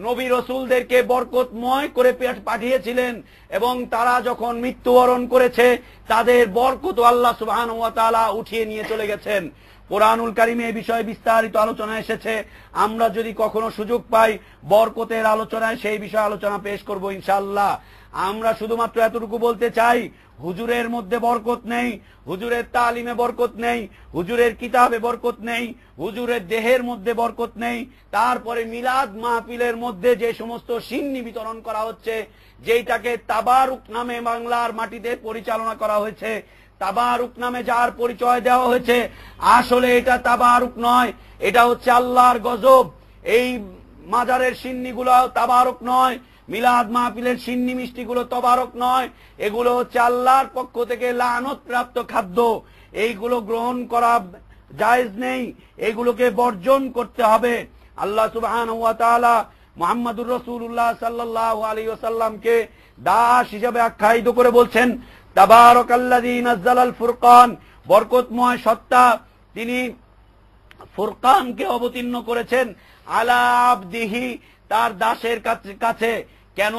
নবী রাসূলদেরকে বরকতময় করে পাঠিয়েছিলেন, এবং তারা যখন মৃত্যুবরণ করেছে তাদের বরকত আল্লাহ সুবহানাহু ওয়া তাআলা উঠিয়ে নিয়ে চলে গেছেন। কোরআনুল কারীমে এই বিষয়ে বিস্তারিত আলোচনা এসেছে। আমরা যদি কখনো সুযোগ পাই বরকতের আলোচনায় সেই বিষয়ে আলোচনা পেশ করব ইনশাআল্লাহ। আমরা শুধুমাত্র এতটুকু বলতে চাই, হুজুরের মধ্যে বরকত নেই, হুজুরের তালিমে বরকত নেই, হুজুরের কিতাবে বরকত নেই, হুজুরের দেহের মধ্যে বরকত নেই। তারপরে মিলাদ মাহফিলের মধ্যে যে সমস্ত সিন্নি বিতরণ করা হচ্ছে, যেটাকে তাবারুক নামে বাংলার মাটিতে পরিচালনা করা হয়েছে, তাবারুক নামে যার পরিচয় দেওয়া হয়েছে, আসলে এটা তাবারুক নয়, এটা হচ্ছে আল্লাহর গজব। এই মাজারের সিন্নিগুলো তাবারুক নয়, মিলাদ মাহফিলের সিন্নি মিষ্টিগুলো তবারক নয়, এগুলো হচ্ছে আল্লাহর পক্ষ থেকে লানত প্রাপ্ত খাদ্য। এইগুলো গ্রহণ করা জায়েজ নেই, এগুলোকে বর্জন করতে হবে। আল্লাহ সুবহানাহু ওয়া তাআলা মুহাম্মদুর রাসূলুল্লাহ সাল্লাল্লাহু আলাইহি ওয়াসাল্লামকে দাস হিসেবে আখ্যায়িত করে বলছেন, তাবারাকাল্লাযী নাযালাল ফুরকান, বরকতময় সত্তা তিনি ফুরকানকে অবতীর্ণ করেছেন আলা আবদিহি, তার দাসের কাছে। কেন?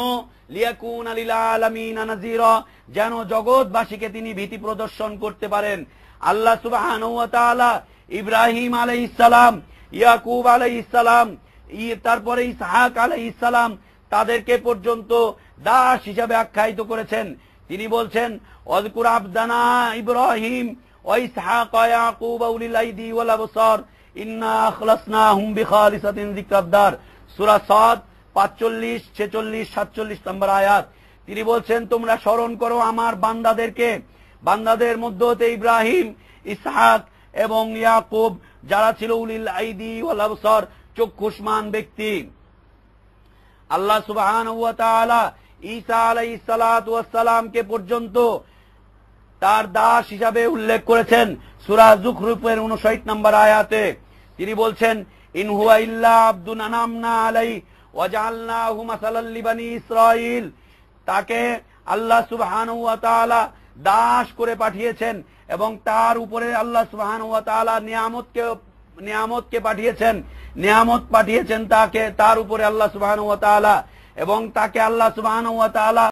লিয়াকুনা লিল আলামিন নাযীরা, যেন জগৎবাসীকে তিনি ভীতি প্রদর্শন করতে পারেন। আল্লাহ সুবহানাহু ওয়া তাআলা ইব্রাহিম আলাইহিস সালাম, ইয়াকুব আলাইহিস সালাম, তারপরে ইসহাক আলাইহিস সালাম, তাদেরকে পর্যন্ত দাস হিসাবে আখ্যায়িত করেছেন। তিনি বলছেন, ওয়াযকুর আবদানা ইব্রাহিম ওয়া ইসহাক ওয়া ইয়াকুব উলিল আইদি ওয়াল আবসার ইন্না আখলাসনাহুম বিখালিসাতিন যিকরাদ-দার। সূরা সাদ 45, 46, 47 নম্বর আয়াত। তিনি বলছেন, তোমরা স্মরণ করো আমার বান্দাদেরকে, বান্দাদের মধ্যে হতে ইব্রাহিম, ইসহাক এবং ইয়াকুব, যারা ছিল উলিল আইদি ওয়াল আবসার, চক্ষুষ্মান ব্যক্তি। আল্লাহ সুবহানাহু ওয়া তাআলা ঈসা আলাইহিস সালাতু ওয়াস সালামকে পর্যন্ত তার দাস হিসাবে উল্লেখ করেছেন সূরা যুখরুফের 59 নম্বর আয়াতে। তিনি বলছেন, ইন হুয়া ইল্লা আবদুন আনামনা আলাইহি ওয়া জাআলনাহু মাসালাল লিবানি ইসরাঈল। তাকে আল্লাহ সুবহানাহু ওয়া তাআলা দাস করে পাঠিয়েছেন, এবং তার উপরে আল্লাহ সুবহানাহু ওয়া তাআলা নিয়ামতকে পাঠিয়েছেন, নিয়ামত পাঠিয়েছেন তাকে, তার উপরে আল্লাহ সুবহানাহু ওয়া তাআলা, এবং তাকে আল্লাহ সুবহানাহু ওয়া তাআলা